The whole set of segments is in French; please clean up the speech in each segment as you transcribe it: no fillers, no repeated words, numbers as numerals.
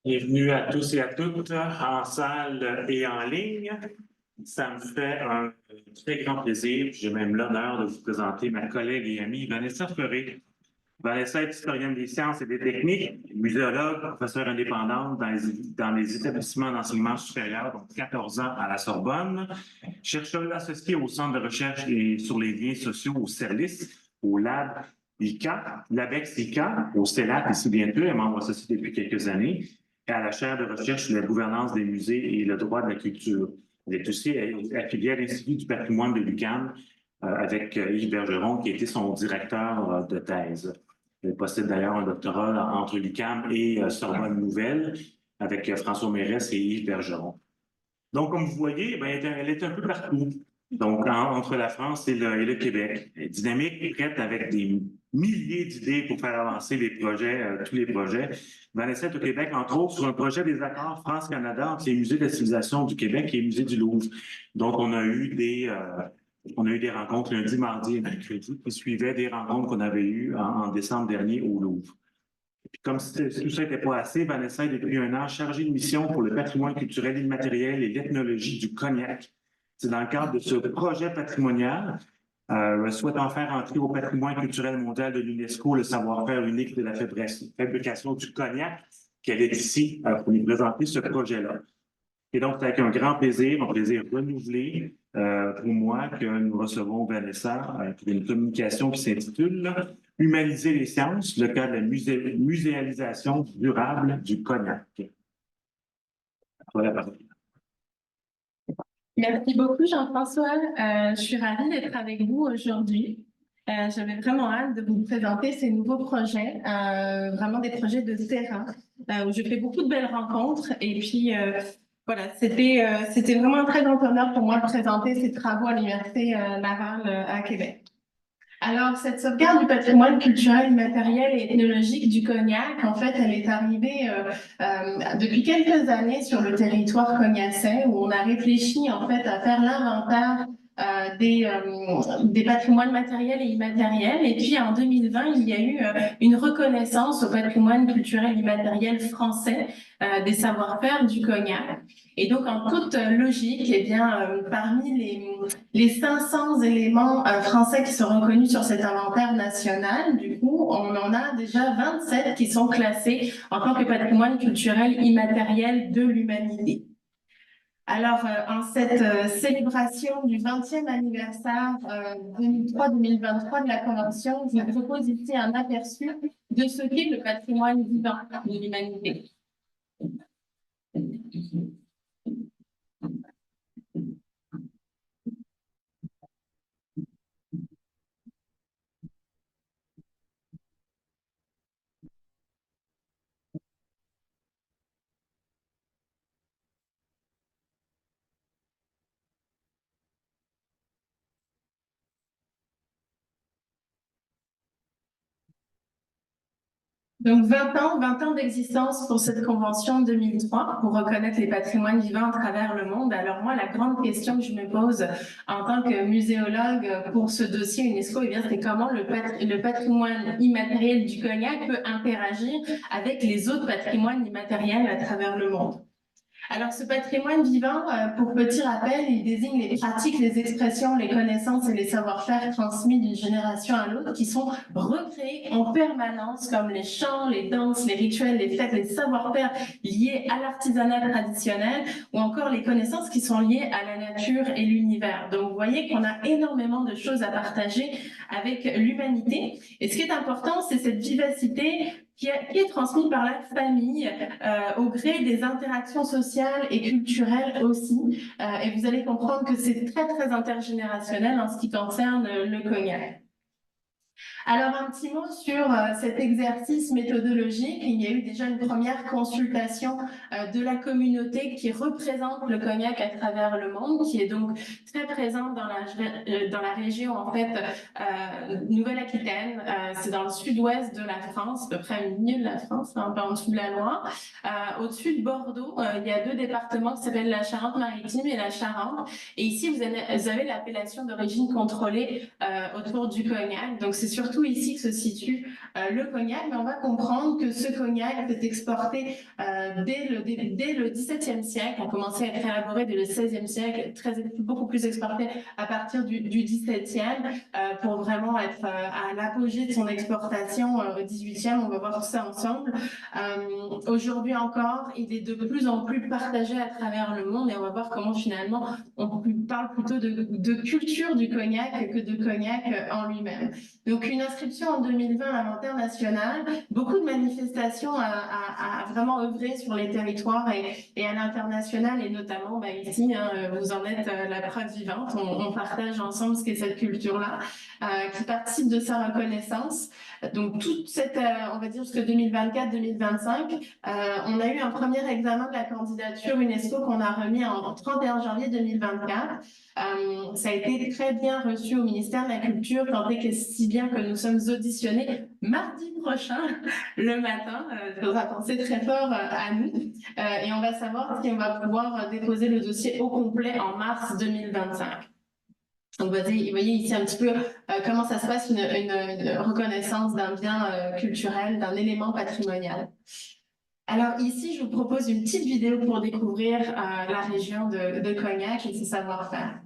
Bienvenue à tous et à toutes en salle et en ligne. Ça me fait un très grand plaisir, j'ai même l'honneur de vous présenter ma collègue et amie Vanessa Ferré. Vanessa est historienne des sciences et des techniques, muséologue, professeure indépendante dans les établissements d'enseignement supérieur, donc 14 ans à la Sorbonne, chercheuse associée au Centre de recherche sur les liens sociaux au CERLIS, au Lab ICA, l'ABEX ICA, au CELAT ici bientôt, elle est membre associé depuis quelques années, et à la chaire de recherche sur la gouvernance des musées et le droit de la culture. Elle est aussi affiliée à l'Institut du patrimoine de l'UQAM avec Yves Bergeron, qui était son directeur de thèse. Elle possède d'ailleurs un doctorat entre l'UQAM et Sorbonne Nouvelle avec François Mérès et Yves Bergeron. Donc, comme vous voyez, elle est un peu partout. Donc, entre la France et le Québec. Elle est dynamique, prête avec des milliers d'idées pour faire avancer les projets, tous les projets. Vanessa est au Québec, entre autres, sur un projet des accords France-Canada entre les musées de la civilisation du Québec et les musées du Louvre. Donc, on a eu des rencontres lundi, mardi et mercredi qui suivaient des rencontres qu'on avait eues en décembre dernier au Louvre. Puis comme si tout ça n'était pas assez, Vanessa est depuis un an chargée de mission pour le patrimoine culturel immatériel et l'ethnologie du Cognac. C'est dans le cadre de ce projet patrimonial, souhaitant faire entrer au patrimoine culturel mondial de l'UNESCO le savoir-faire unique de la fabrication du Cognac, qu'elle est ici pour nous présenter ce projet-là. Et donc, c'est avec un grand plaisir, un plaisir renouvelé pour moi que nous recevons Vanessa pour une communication qui s'intitule Humaniser les sciences, le cas de la muséalisation durable du Cognac. Voilà la parole. Merci beaucoup, Jean-François. Je suis ravie d'être avec vous aujourd'hui. J'avais vraiment hâte de vous présenter ces nouveaux projets, vraiment des projets de terrain, où je fais beaucoup de belles rencontres. Et puis, voilà, c'était vraiment un très grand honneur pour moi de présenter ces travaux à l'Université Laval à Québec. Alors, cette sauvegarde du patrimoine culturel, immatériel et ethnologique du Cognac, en fait, elle est arrivée depuis quelques années sur le territoire cognacais, où on a réfléchi en fait à faire l'inventaire des patrimoines matériels et immatériels. Et puis en 2020, il y a eu une reconnaissance au patrimoine culturel immatériel français des savoir-faire du Cognac. Et donc, en toute logique, eh bien, parmi les 500 éléments français qui sont reconnus sur cet inventaire national, du coup, on en a déjà 27 qui sont classés en tant que patrimoine culturel immatériel de l'humanité. Alors, en cette célébration du 20e anniversaire 2003-2023 de la Convention, je vous propose ici un aperçu de ce qu'est le patrimoine vivant de l'humanité. Donc 20 ans d'existence pour cette convention 2003 pour reconnaître les patrimoines vivants à travers le monde. Alors moi, la grande question que je me pose en tant que muséologue pour ce dossier UNESCO, eh bien, c'est comment le patrimoine immatériel du Cognac peut interagir avec les autres patrimoines immatériels à travers le monde. Alors, ce patrimoine vivant, pour petit rappel, il désigne les pratiques, les expressions, les connaissances et les savoir-faire transmis d'une génération à l'autre qui sont recréés en permanence, comme les chants, les danses, les rituels, les fêtes, les savoir-faire liés à l'artisanat traditionnel ou encore les connaissances qui sont liées à la nature et l'univers. Donc, vous voyez qu'on a énormément de choses à partager avec l'humanité. Et ce qui est important, c'est cette vivacité qui est transmise par la famille au gré des interactions sociales et culturelles aussi. Et vous allez comprendre que c'est très, très intergénérationnel en ce qui concerne le Cognac. Alors, un petit mot sur cet exercice méthodologique. Il y a eu déjà une première consultation de la communauté qui représente le Cognac à travers le monde, qui est donc très présente dans la région, en fait, Nouvelle-Aquitaine. C'est dans le sud-ouest de la France, à peu près au milieu de la France, un peu en dessous de la Loire. Au-dessus de Bordeaux, il y a deux départements qui s'appellent la Charente-Maritime et la Charente. Et ici, vous avez l'appellation d'origine contrôlée autour du Cognac. Donc, c'est surtout ici que se situe le cognac, mais on va comprendre que ce cognac s'est exporté dès le XVIIe siècle, a commencé à être élaboré dès le XVIe siècle, beaucoup plus exporté à partir du XVIIe, pour vraiment être à l'apogée de son exportation au XVIIIe. On va voir tout ça ensemble. Aujourd'hui encore, il est de plus en plus partagé à travers le monde et on va voir comment finalement on parle plutôt de culture du cognac que de cognac en lui-même. Donc une inscription en 2020 à l'inventaire national, beaucoup de manifestations à vraiment œuvrer sur les territoires et à l'international, et notamment ici, vous en êtes la preuve vivante. On partage ensemble ce qu'est cette culture-là, qui participe de sa reconnaissance. Donc toute cette, on va dire jusque 2024-2025, on a eu un premier examen de la candidature UNESCO qu'on a remis en 31 janvier 2024. Ça a été très bien reçu au ministère de la Culture, tant et si bien que nous sommes auditionnés mardi prochain, le matin. Il faudra penser très fort à nous. Et on va savoir si on va pouvoir déposer le dossier au complet en mars 2025. Donc, vous voyez ici un petit peu comment ça se passe, une reconnaissance d'un bien culturel, d'un élément patrimonial. Alors ici, je vous propose une petite vidéo pour découvrir la région de Cognac et ses savoir-faire.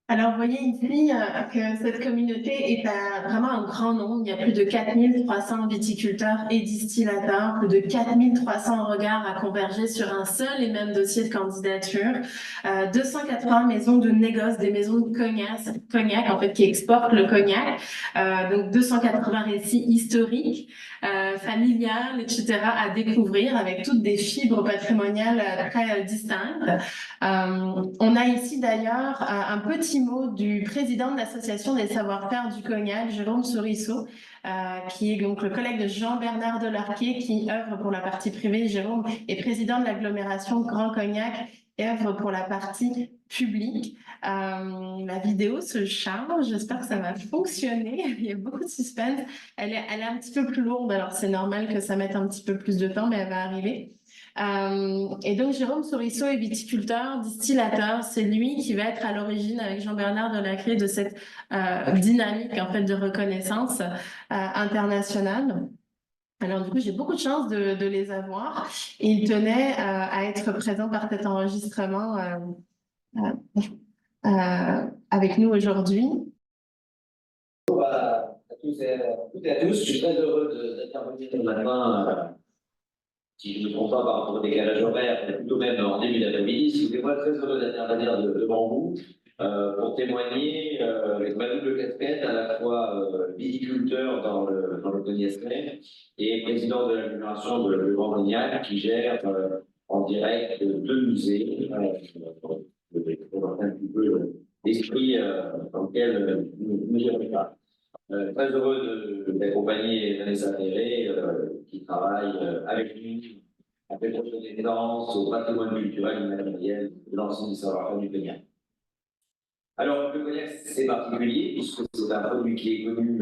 Alors, vous voyez ici que cette communauté est vraiment un grand nombre. Il y a plus de 4300 viticulteurs et distillateurs, plus de 4300 regards à converger sur un seul et même dossier de candidature, 280 maisons de négoce, des maisons de cognac en fait, qui exportent le cognac, donc 280 récits historiques, familiales, etc. à découvrir avec toutes des fibres patrimoniales très distinctes. On a ici d'ailleurs un petit mot du président de l'association des savoir-faire du cognac, Jérôme Sorisseau, qui est donc le collègue de Jean-Bernard Delarquet, qui œuvre pour la partie privée. Jérôme est président de l'agglomération Grand Cognac et œuvre pour la partie publique. La vidéo se charge, j'espère que ça va fonctionner. Il y a beaucoup de suspense. Elle est un petit peu plus lourde, alors c'est normal que ça mette un petit peu plus de temps, mais elle va arriver. Et donc Jérôme Sorisseau est viticulteur, distillateur. C'est lui qui va être à l'origine, avec Jean-Bernard Delarquet, de cette dynamique en fait de reconnaissance internationale. Alors du coup, j'ai beaucoup de chance de les avoir. Et il tenait à être présent par cet enregistrement avec nous aujourd'hui. À tous et à tous, je suis très heureux d'intervenir ce matin. Si je ne me trompe pas par rapport au décalage horaire, mais plutôt même en début d'après-midi, si vous êtes très heureux d'intervenir devant vous pour témoigner avec ma double casquette, à la fois viticulteur dans le Cognac et président de l'agglomération de Grand Cognac qui gère en direct deux musées pour montrer un petit peu l'esprit dans lequel nous gérons pas. Très heureux d'accompagner Vanessa Ferré, qui travaille avec nous à fait de danse, au patrimoine culturel et matériel de l'ensemble du savoir-faire du Cognac. Alors, le Cognac, c'est particulier, puisque c'est un produit qui est connu,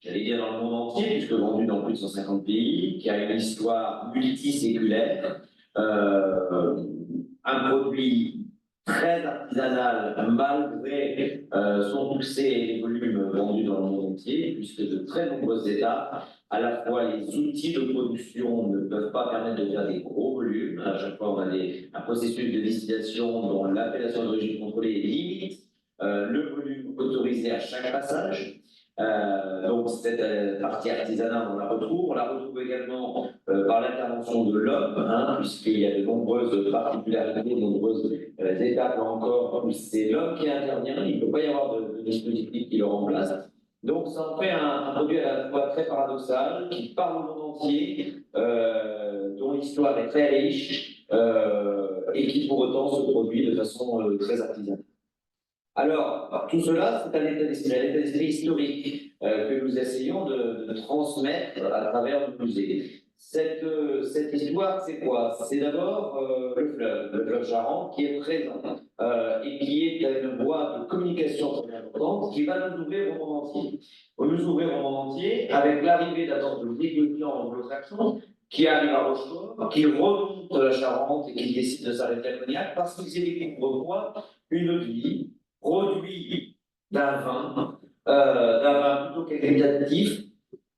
j'allais dire, dans le monde entier, puisque vendu dans plus de 150 pays, qui a une histoire multiséculaire, un produit très artisanal, malgré son succès et les volumes vendus dans le monde entier, puisque de très nombreux États, à la fois les outils de production ne peuvent pas permettre de faire des gros volumes. À chaque fois, on a un processus de distillation dont l'appellation d'origine contrôlée limite le volume autorisé à chaque passage. Donc, cette partie artisanale, on la retrouve. On la retrouve également par l'intervention de l'homme, hein, puisqu'il y a de nombreuses particularités, de nombreuses étapes là encore, où c'est l'homme qui intervient. Il ne peut pas y avoir de dispositif qui le remplace. Donc, ça en fait un produit à la fois très paradoxal, qui parle au monde entier, dont l'histoire est très riche, et qui pour autant se produit de façon très artisanale. Alors, tout cela, c'est un état d'esprit historique que nous essayons de transmettre à travers le musée. Cette histoire, c'est quoi? C'est d'abord le fleuve Charente qui est présent et qui est une voie de communication très importante qui va nous ouvrir au monde entier. On nous ouvrir au monde entier avec l'arrivée d'abord de négociants anglo-saxons qui arrivent à Rochefort, qui remontent la Charente et qui décident de s'arrêter à Cognac parce qu'ils y découvrent quoi? Une vie produit d'un vin plutôt qualitatif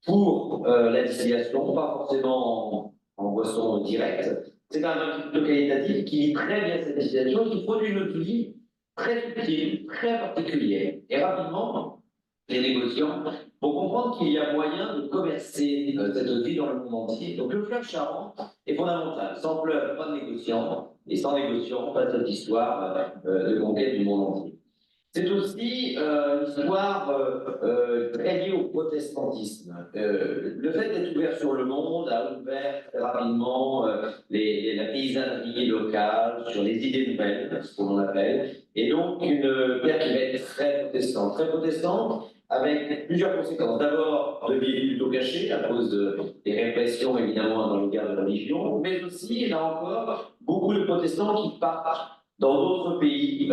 pour la distillation, pas forcément en boisson directe. C'est un vin plutôt qualitatif qui lit très bien cette distillation, qui produit une vie très subtile, très particulière. Et rapidement, les négociants vont comprendre qu'il y a moyen de commercer cette vie dans le monde entier. Donc le fleuve Charente est fondamental. Sans fleuve, pas de négociants, et sans négociants, pas de cette histoire de conquête du monde entier. C'est aussi une histoire très liée au protestantisme. Le fait d'être ouvert sur le monde a ouvert très rapidement la paysannerie locale, sur les idées nouvelles, ce qu'on appelle, et donc une terre qui va être très protestante, avec plusieurs conséquences. D'abord, de vie plutôt cachée, à cause des répressions, évidemment, dans les guerres de religion, mais aussi, là encore, beaucoup de protestants qui partent dans d'autres pays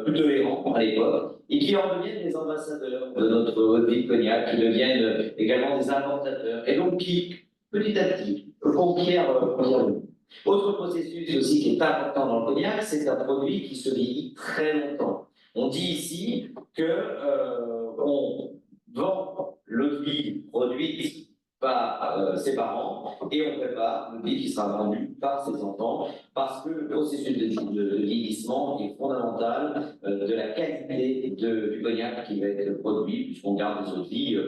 plus tolérants à l'époque, et qui en deviennent des ambassadeurs de notre haute ville Cognac, qui deviennent également des importateurs, et donc qui, petit à petit, conquièrent le monde. Autre processus aussi qui est important dans le Cognac, c'est un produit qui se vieillit très longtemps. On dit ici qu'on vend l'eau de vie produite par ses parents et on prépare le vie qui sera vendu par ses enfants parce que le processus de vieillissement est fondamental de la qualité du cognac qui va être produit puisqu'on garde des eaux de vie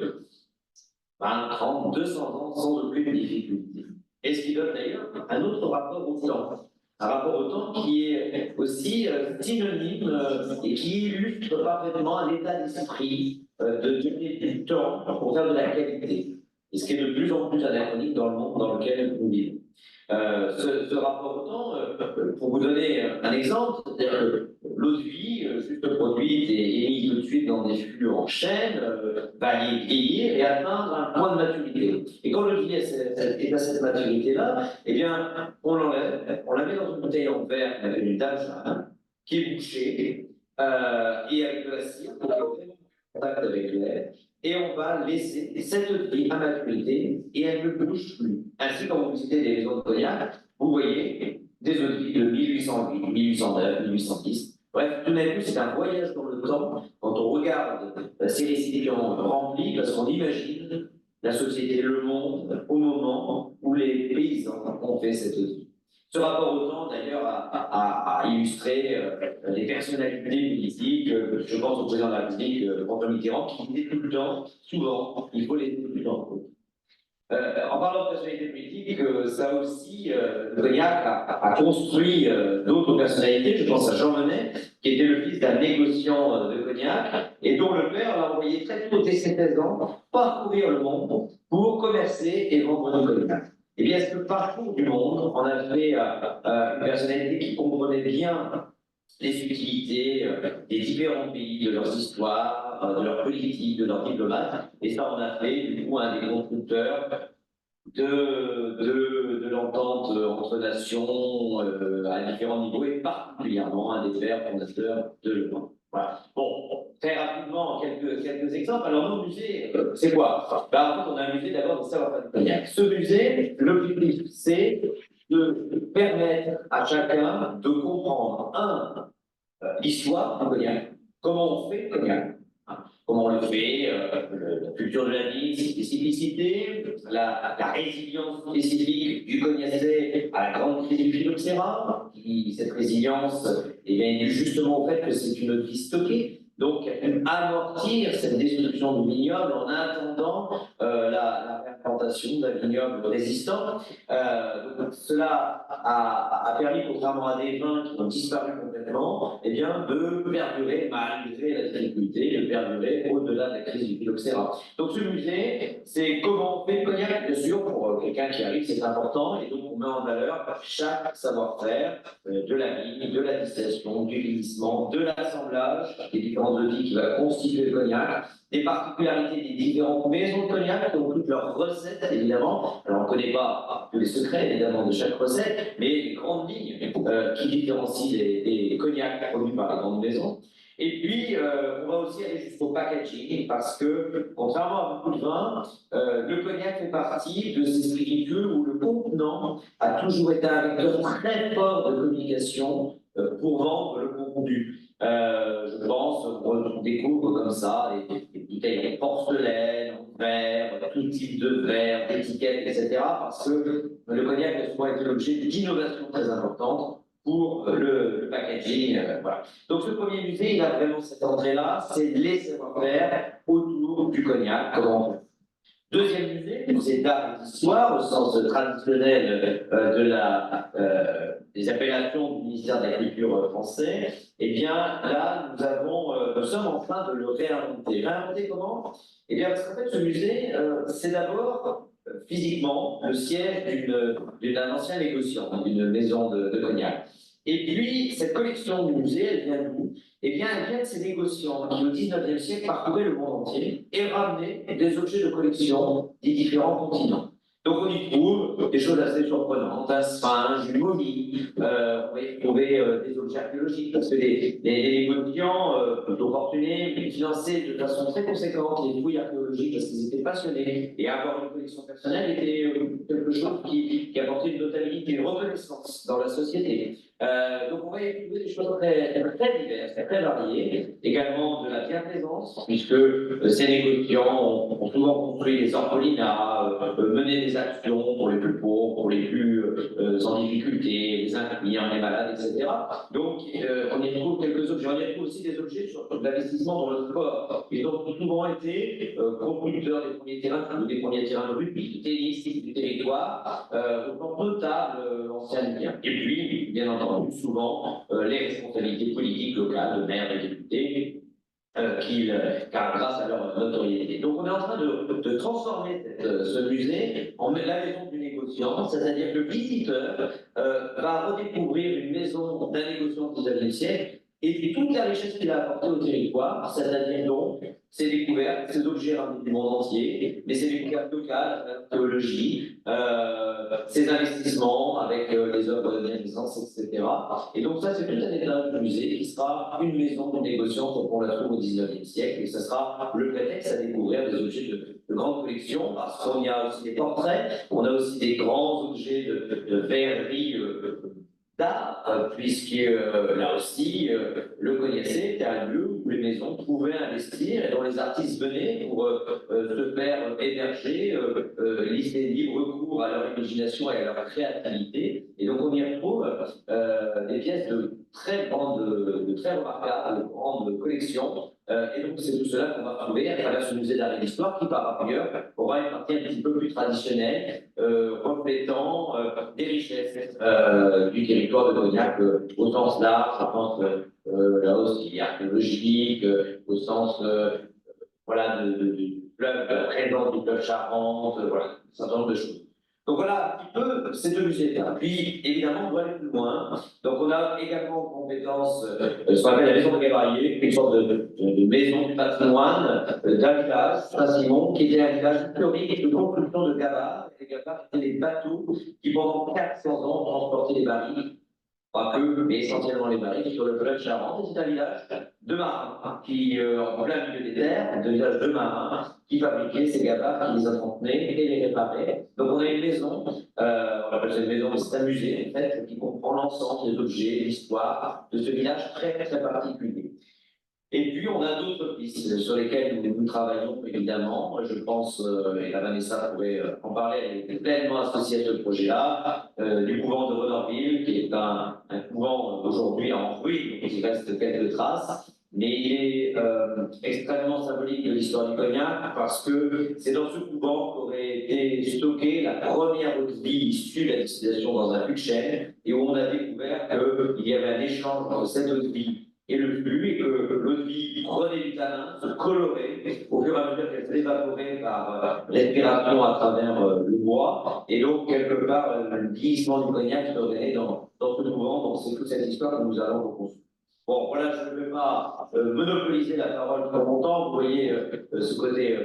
20, 30, 200 ans sans aucune difficulté. Et ce qui donne d'ailleurs un autre rapport au temps. Un rapport au temps qui est aussi synonyme et qui illustre parfaitement l'état d'esprit de donner du temps pour faire de la qualité. Et ce qui est de plus en plus anachronique dans le monde dans lequel nous vivons. Ce rapport au temps, pour vous donner un exemple, c'est-à-dire que l'eau de vie, juste produite et mise tout de suite dans des fûts en chaîne, va vieillir et atteindre un point de maturité. Et quand l'eau de vie est à cette maturité-là, eh bien, on l'enlève, on la met dans une bouteille en verre avec une dalle qui est bouchée et avec de la cire pour qu'elle ait contact avec l'air. Et on va laisser cette vie à maturité et elle ne bouge plus. Ainsi, quand vous visitez des maisons de cognac, vous voyez des eaux de vie de 1808, 1809, 1810. Bref, tout d'un coup, c'est un voyage dans le temps quand on regarde ces récipients remplis parce qu'on imagine la société, le monde, au moment où les paysans ont fait cette vie. Ce rapport au temps, d'ailleurs, a illustré les personnalités politiques. Je pense au président de la République, François Mitterrand, qui disait tout le temps, souvent, il faut laisser du temps. En parlant de personnalité politique, ça aussi, le Cognac a construit d'autres personnalités. Je pense à Jean Monnet, qui était le fils d'un négociant de Cognac, et dont le père l'a envoyé très tôt, dès ses 16 ans, parcourir le monde pour commercer et vendre du Cognac. Eh bien, ce parcours du monde en a fait une personnalité qui comprenait bien les subtilités des différents pays, de leurs histoires, de leur politique, de leurs diplomates, et ça en a fait du coup un des constructeurs de l'entente entre nations à différents niveaux, et particulièrement un des pères fondateurs de l'Europe. Voilà. Bon, très rapidement, quelques exemples. Alors, nos musées, c'est quoi? En fait, on a un musée d'abord de savoir-faire du cognac. Ce musée, l'objectif, c'est de permettre à chacun de comprendre, l'histoire du cognac, comment on fait le cognac, comment on le fait, la culture de la vie, ses spécificités, la résilience spécifique du cognacé à la grande crise du phylloxéra. Cette résilience est due justement au fait que c'est une vie stockée. donc amortir cette destruction du vignoble en attendant la réimplantation d'un vignoble résistant. Donc cela a permis, contrairement à des vins qui ont disparu complètement, eh bien, de perdurer malgré la difficulté, de perdurer au-delà de la crise du phylloxéra. Donc ce musée, c'est comment on fait le cognac, bien sûr, pour quelqu'un qui arrive, c'est important, et donc on met en valeur chaque savoir-faire de la vigne, de la distillation, du vieillissement, de l'assemblage des différents outils qui va constituer le cognac, des particularités des différentes maisons de cognac qui ont toutes leurs recettes, évidemment. Alors on ne connaît pas tous les secrets, évidemment, de chaque recette, mais les grandes lignes qui différencient les cognacs produits par les grandes maisons. Et puis, on va aussi aller jusqu'au packaging, parce que, contrairement à beaucoup de vins, le cognac fait partie de ces spiritueux où le contenant a toujours été un vecteur très fort de communication pour vendre le contenu. Je pense, on découvre comme ça des bouteilles en porcelaine, en verre, tout type de verre, d'étiquettes, etc. Parce que le cognac a souvent été l'objet d'innovations très importantes pour le packaging. Voilà. Donc ce premier musée, il a vraiment cette entrée-là, c'est les savoir-faire autour du cognac. Deuxième musée, musée d'art et d'histoire, au sens traditionnel des appellations du ministère de la Culture français. Eh bien, là, nous sommes en train de le réinventer. Réinventer comment? Eh bien, parce qu'en fait, ce musée, c'est d'abord physiquement le siège d'un ancien négociant, d'une maison de cognac. Et puis, cette collection du musée, elle vient d'où? Eh bien, elle vient de ces négociants qui, au XIXe siècle, parcouraient le monde entier et ramenaient des objets de collection des différents continents. Donc, on y trouve des choses assez surprenantes, un sphinx, une momie, on va y trouver des objets archéologiques, parce que les négociants, plutôt fortunés, finançaient de façon très conséquente les fouilles archéologiques parce qu'ils étaient passionnés, et avoir une collection personnelle était quelque chose qui apportait une notabilité, une reconnaissance dans la société. Donc on va y trouver des choses très diverses, très variées, également de la bienfaisance, puisque ces négociants ont souvent construit des orphelinats, mené des actions pour les plus pauvres, pour les plus en difficulté, les infirmières, les malades, etc. Donc on y trouve quelques objets, on y retrouve aussi des objets sur l'investissement dans le sport. Ils ont souvent été constructeurs des premiers terrains de rugby, de tennis, du territoire, au plan notable ancien lien. Et puis, bien entendu, souvent les responsabilités politiques locales, de maires et députés, grâce à leur notoriété. Donc on est en train de transformer ce musée en la maison du négociant, c'est-à-dire que le visiteur va redécouvrir une maison d'un négociant du XIXe siècle et puis toute la richesse qu'il a apportée au territoire, c'est-à-dire donc ses découvertes, ses objets ramenés du monde entier, mais ses découvertes locales, l'archéologie, ses investissements avec les œuvres de bienfaisance, etc. Et donc ça, c'est tout un étage du musée qui sera une maison de négociants comme on la trouve au XIXe siècle, et ce sera le prétexte à découvrir des objets de grande collection, parce qu'on y a aussi des portraits, on a aussi des grands objets de verrerie d'art, puisque là aussi, le Cognacé était un lieu où les maisons pouvaient investir et dont les artistes venaient pour se faire héberger, libre cours à leur imagination et à leur créativité. Et donc on y retrouve des pièces de très remarquables, de grandes collections. Et donc c'est tout cela qu'on va trouver à travers ce musée d'art et d'histoire qui, par ailleurs, aura une partie un petit peu plus traditionnelle, reflétant des richesses du territoire de Cognac au sens large, je pense là aussi archéologique, au sens voilà, du fleuve, de la présence du fleuve Charente, voilà, un certain nombre de choses. Donc voilà un petit peu ces deux musées-là. Puis évidemment, on doit aller plus loin. Donc on a également en compétence ce qu'on appelle la maison de Gavarier, une sorte de maison du patrimoine d'un village, Saint-Simon, qui était un village historique de construction de gabarres. Les gabarres étaient les bateaux qui pendant 400 ans transportaient des barils, pas que, mais essentiellement les barils, sur le fleuve Charente. C'est un village de marins qui, en plein milieu des terres, un village de marins qui fabriquaient ces gabarres, qui les entretenaient et les réparaient. Donc on a une maison, on appelle ça une maison, mais c'est un musée en fait, qui comprend l'ensemble des objets, l'histoire de ce village très très particulier. Et puis, on a d'autres pistes sur lesquelles nous travaillons, évidemment. Je pense, et la Vanessa pourrait en parler, elle est pleinement associée à ce projet-là, du couvent de Renorville, qui est un couvent aujourd'hui en ruine, donc il reste quelques traces, mais il est extrêmement symbolique de l'histoire du cognac parce que c'est dans ce couvent qu'aurait été stockée la première eau de vie issue de la distillation dans un fût de chêne et où on a découvert qu'il y avait un échange entre cette eau de vie et le flux et que l'eau de vie prenait du tanin, se colorait au fur et à mesure qu'elle s'évaporait par respiration à travers le bois et donc quelque part le vieillissement du cognac serait dans ce couvent. Donc c'est toute cette histoire que nous allons reconstruire. Bon, voilà, je ne vais pas monopoliser la parole trop longtemps. Vous voyez ce côté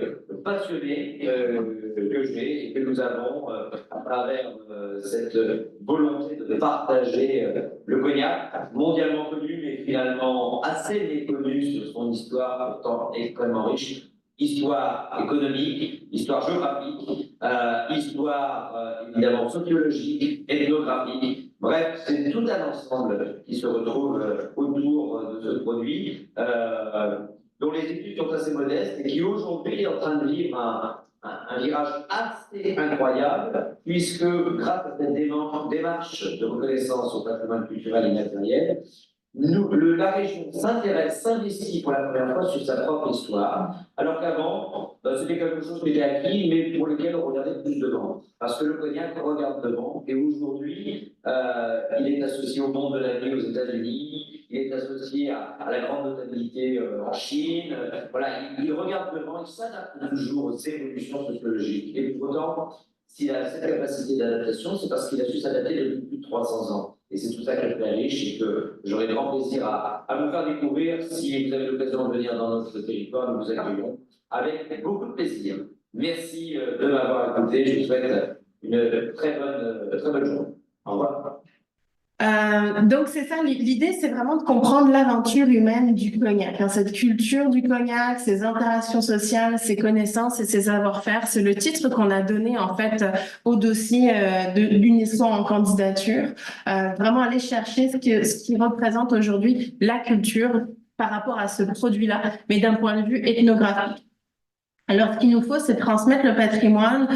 passionné que j'ai et que nous avons à travers cette volonté de partager le cognac, mondialement connu, mais finalement assez méconnu sur son histoire, pourtant extrêmement riche. Histoire économique, histoire géographique, histoire évidemment sociologique, ethnographique. Bref, c'est tout un ensemble qui se retrouve autour de ce produit, dont les études sont assez modestes et qui aujourd'hui est en train de vivre un virage assez incroyable, puisque grâce à cette démarche de reconnaissance au patrimoine culturel immatériel, la région s'investit pour la première fois sur sa propre histoire, alors qu'avant, c'était quelque chose qui était acquis, mais pour lequel on regardait plus devant. Parce que le cognac regarde devant, et aujourd'hui, il est associé au monde de la nuit aux États-Unis, il est associé à la grande notabilité en Chine. Voilà, il regarde devant, il s'adapte toujours aux évolutions sociologiques. Et pour autant, s'il a cette capacité d'adaptation, c'est parce qu'il a su s'adapter depuis plus de 300 ans. Et c'est tout ça qui est très riche et que j'aurai grand plaisir à vous faire découvrir. Si vous avez l'occasion de venir dans notre territoire, nous vous accueillons avec beaucoup de plaisir. Merci de m'avoir écouté. Je vous souhaite une très bonne journée. Au revoir. Donc c'est ça, l'idée c'est vraiment de comprendre l'aventure humaine du cognac, hein, cette culture du cognac, ses interactions sociales, ses connaissances et ses savoir-faire. C'est le titre qu'on a donné en fait au dossier de l'UNESCO en candidature. Vraiment aller chercher ce qui représente aujourd'hui la culture par rapport à ce produit-là, mais d'un point de vue ethnographique. Alors, ce qu'il nous faut, c'est transmettre le patrimoine,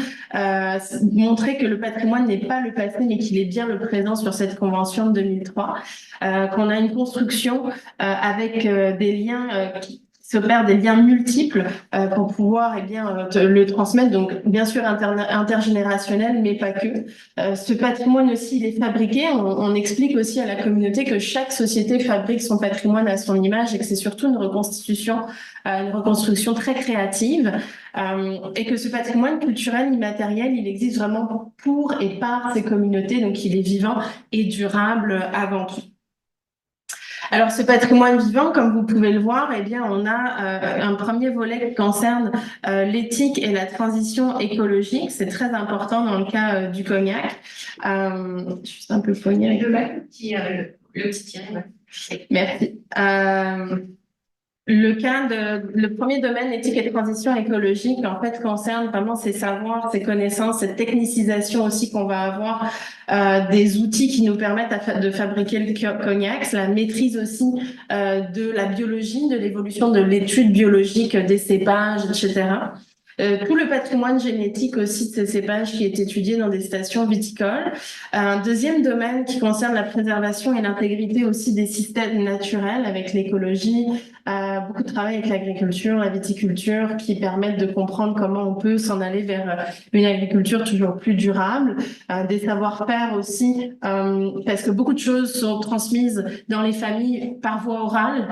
montrer que le patrimoine n'est pas le passé, mais qu'il est bien le présent sur cette convention de 2003, qu'on a une construction avec des liens qui s'opèrent, des liens multiples pour pouvoir le transmettre, donc bien sûr intergénérationnel, mais pas que. Ce patrimoine aussi, il est fabriqué. On explique aussi à la communauté que chaque société fabrique son patrimoine à son image et que c'est surtout une reconstruction très créative, et que ce patrimoine culturel immatériel, il existe vraiment pour et par ces communautés, donc il est vivant et durable avant tout. Alors, ce patrimoine vivant, comme vous pouvez le voir, eh bien, on a un premier volet qui concerne l'éthique et la transition écologique. C'est très important dans le cas du cognac. Juste un peu poignet. Le petit tiré. Merci. Le premier domaine, éthique et transition écologique, en fait, concerne vraiment ces savoirs, ces connaissances, cette technicisation aussi qu'on va avoir des outils qui nous permettent de fabriquer le cognac, la maîtrise aussi de la biologie, de l'évolution de l'étude biologique des cépages, etc. Tout le patrimoine génétique aussi de ces cépages qui est étudié dans des stations viticoles. Un deuxième domaine qui concerne la préservation et l'intégrité aussi des systèmes naturels avec l'écologie, beaucoup de travail avec l'agriculture, la viticulture qui permettent de comprendre comment on peut s'en aller vers une agriculture toujours plus durable, des savoir-faire aussi, parce que beaucoup de choses sont transmises dans les familles par voie orale.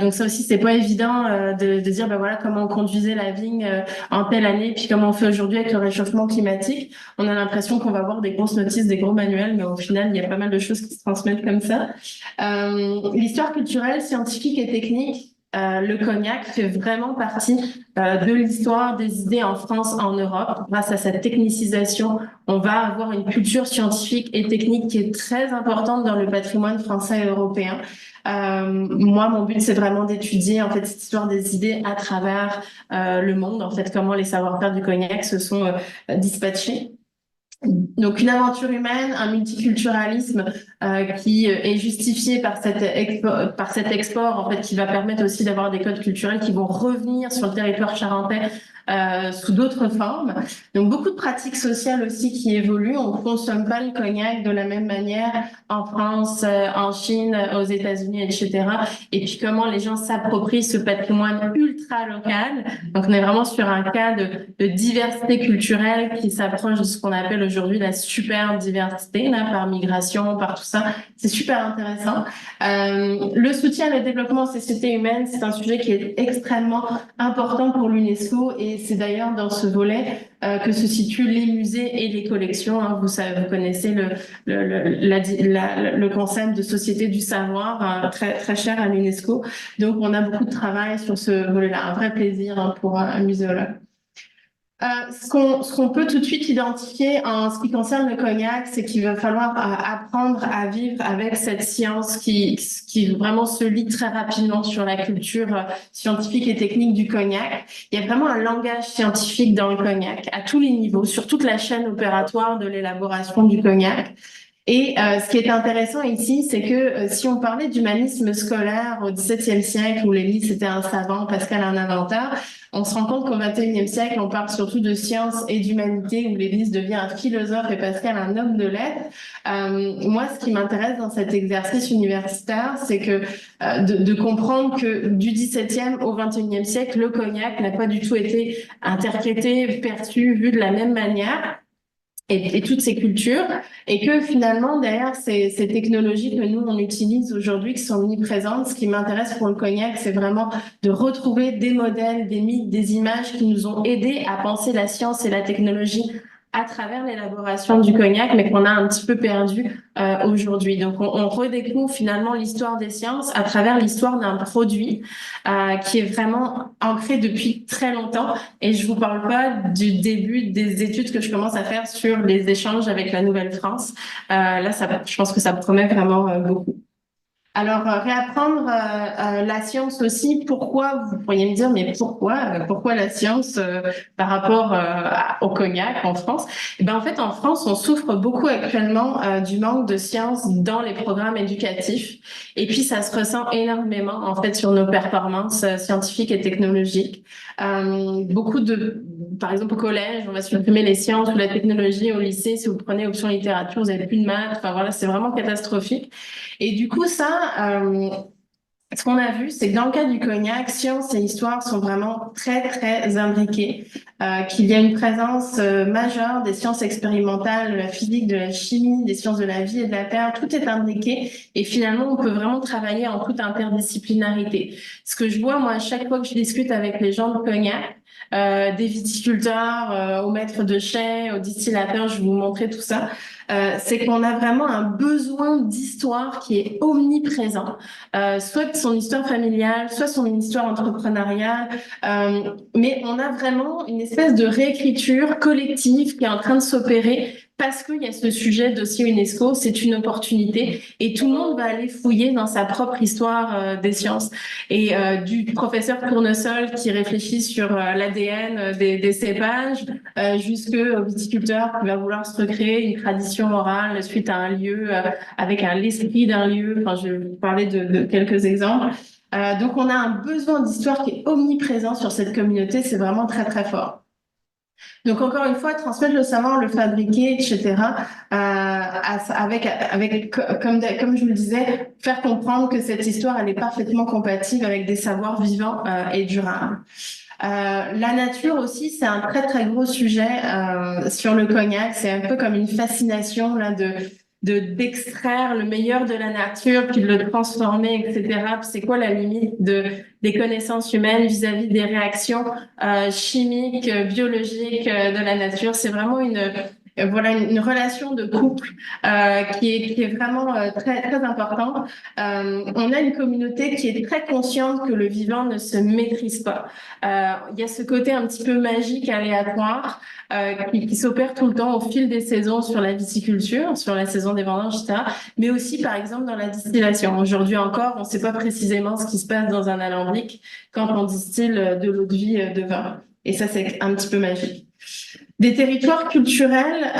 Donc ça aussi, c'est pas évident de dire voilà comment on conduisait la vigne en telle année, puis comment on fait aujourd'hui avec le réchauffement climatique. On a l'impression qu'on va avoir des grosses notices, des gros manuels, mais au final, il y a pas mal de choses qui se transmettent comme ça. L'histoire culturelle, scientifique et technique, le cognac fait vraiment partie de l'histoire des idées en France, en Europe. Grâce à cette technicisation, on va avoir une culture scientifique et technique qui est très importante dans le patrimoine français et européen. Moi, mon but, c'est vraiment d'étudier en fait cette histoire des idées à travers le monde, en fait, comment les savoir-faire du cognac se sont dispatchés. Donc, une aventure humaine, un multiculturalisme qui est justifié par cet export, en fait, qui va permettre aussi d'avoir des codes culturels qui vont revenir sur le territoire charentais sous d'autres formes. Donc beaucoup de pratiques sociales aussi qui évoluent. On ne consomme pas le cognac de la même manière en France, en Chine, aux États-Unis, etc. Et puis comment les gens s'approprient ce patrimoine ultra local. Donc on est vraiment sur un cas de diversité culturelle qui s'approche de ce qu'on appelle aujourd'hui la super diversité, là, par migration, par tout ça. C'est super intéressant. Le soutien et le développement aux sociétés humaines, c'est un sujet qui est extrêmement important pour l'UNESCO et c'est d'ailleurs dans ce volet que se situent les musées et les collections. Hein. Vous connaissez le concept de société du savoir, très, très cher à l'UNESCO. Donc, on a beaucoup de travail sur ce volet-là. Un vrai plaisir pour un muséologue. Ce qu'on peut tout de suite identifier en ce qui concerne le cognac, c'est qu'il va falloir apprendre à vivre avec cette science qui vraiment se lie très rapidement sur la culture scientifique et technique du cognac. Il y a vraiment un langage scientifique dans le cognac à tous les niveaux, sur toute la chaîne opératoire de l'élaboration du cognac. Et ce qui est intéressant ici, c'est que si on parlait d'humanisme scolaire au XVIIe siècle, où Lévi c'était un savant, Pascal un inventeur, on se rend compte qu'au XXIe siècle, on parle surtout de sciences et d'humanité, où Lévi devient un philosophe et Pascal un homme de lettres. Moi, ce qui m'intéresse dans cet exercice universitaire, c'est que de comprendre que du XVIIe au XXIe siècle, le cognac n'a pas du tout été interprété, perçu, vu de la même manière. Et toutes ces cultures, et que finalement, derrière ces technologies que nous, on utilise aujourd'hui, qui sont omniprésentes, ce qui m'intéresse pour le cognac, c'est vraiment de retrouver des modèles, des mythes, des images qui nous ont aidés à penser la science et la technologie à travers l'élaboration du cognac, mais qu'on a un petit peu perdu aujourd'hui. Donc, on redécouvre finalement l'histoire des sciences à travers l'histoire d'un produit qui est vraiment ancré depuis très longtemps. Et je vous parle pas du début des études que je commence à faire sur les échanges avec la Nouvelle-France. Là, je pense que ça promet vraiment beaucoup. Alors, réapprendre la science aussi, pourquoi, vous pourriez me dire, mais pourquoi la science par rapport au cognac en France? Eh ben, en fait, en France, on souffre beaucoup actuellement du manque de science dans les programmes éducatifs. Et puis, ça se ressent énormément, en fait, sur nos performances scientifiques et technologiques. Par exemple, au collège, on va supprimer les sciences ou la technologie. Au lycée, si vous prenez option littérature, vous n'avez plus de maths. Enfin, voilà, c'est vraiment catastrophique. Et du coup, ce qu'on a vu, c'est que dans le cas du cognac, science et histoire sont vraiment très, très imbriquées, qu'il y a une présence majeure des sciences expérimentales, de la physique, de la chimie, des sciences de la vie et de la terre, tout est imbriqué et finalement, on peut vraiment travailler en toute interdisciplinarité. Ce que je vois, moi, à chaque fois que je discute avec les gens de cognac, des viticulteurs, aux maîtres de chai, aux distillateurs, je vais vous montrer tout ça, c'est qu'on a vraiment un besoin d'histoire qui est omniprésent, soit son histoire familiale, soit son histoire entrepreneuriale, mais on a vraiment une espèce de réécriture collective qui est en train de s'opérer parce qu'il y a ce sujet dossier UNESCO, c'est une opportunité et tout le monde va aller fouiller dans sa propre histoire des sciences. Et du professeur Tournesol qui réfléchit sur l'ADN des cépages, jusqu'au viticulteur qui va vouloir se recréer une tradition orale suite à un lieu, avec l'esprit d'un lieu. Enfin, je vais vous parler de quelques exemples. Donc, on a un besoin d'histoire qui est omniprésent sur cette communauté, c'est vraiment très, très fort. Donc, encore une fois, transmettre le savoir, le fabriquer, etc., comme je vous le disais, faire comprendre que cette histoire, elle est parfaitement compatible avec des savoirs vivants et durables. La nature aussi, c'est un très, très gros sujet sur le cognac. C'est un peu comme une fascination là d'extraire le meilleur de la nature, puis de le transformer, etc. C'est quoi la limite des connaissances humaines vis-à-vis des réactions chimiques, biologiques de la nature? C'est vraiment une relation de couple qui est vraiment très, très importante. On a une communauté qui est très consciente que le vivant ne se maîtrise pas. Il y a ce côté un petit peu magique, aléatoire, qui s'opère tout le temps au fil des saisons sur la viticulture, sur la saison des vendanges, etc. Mais aussi, par exemple, dans la distillation. Aujourd'hui encore, on ne sait pas précisément ce qui se passe dans un alambic quand on distille de l'eau de vie de vin. Et ça, c'est un petit peu magique. Des territoires culturels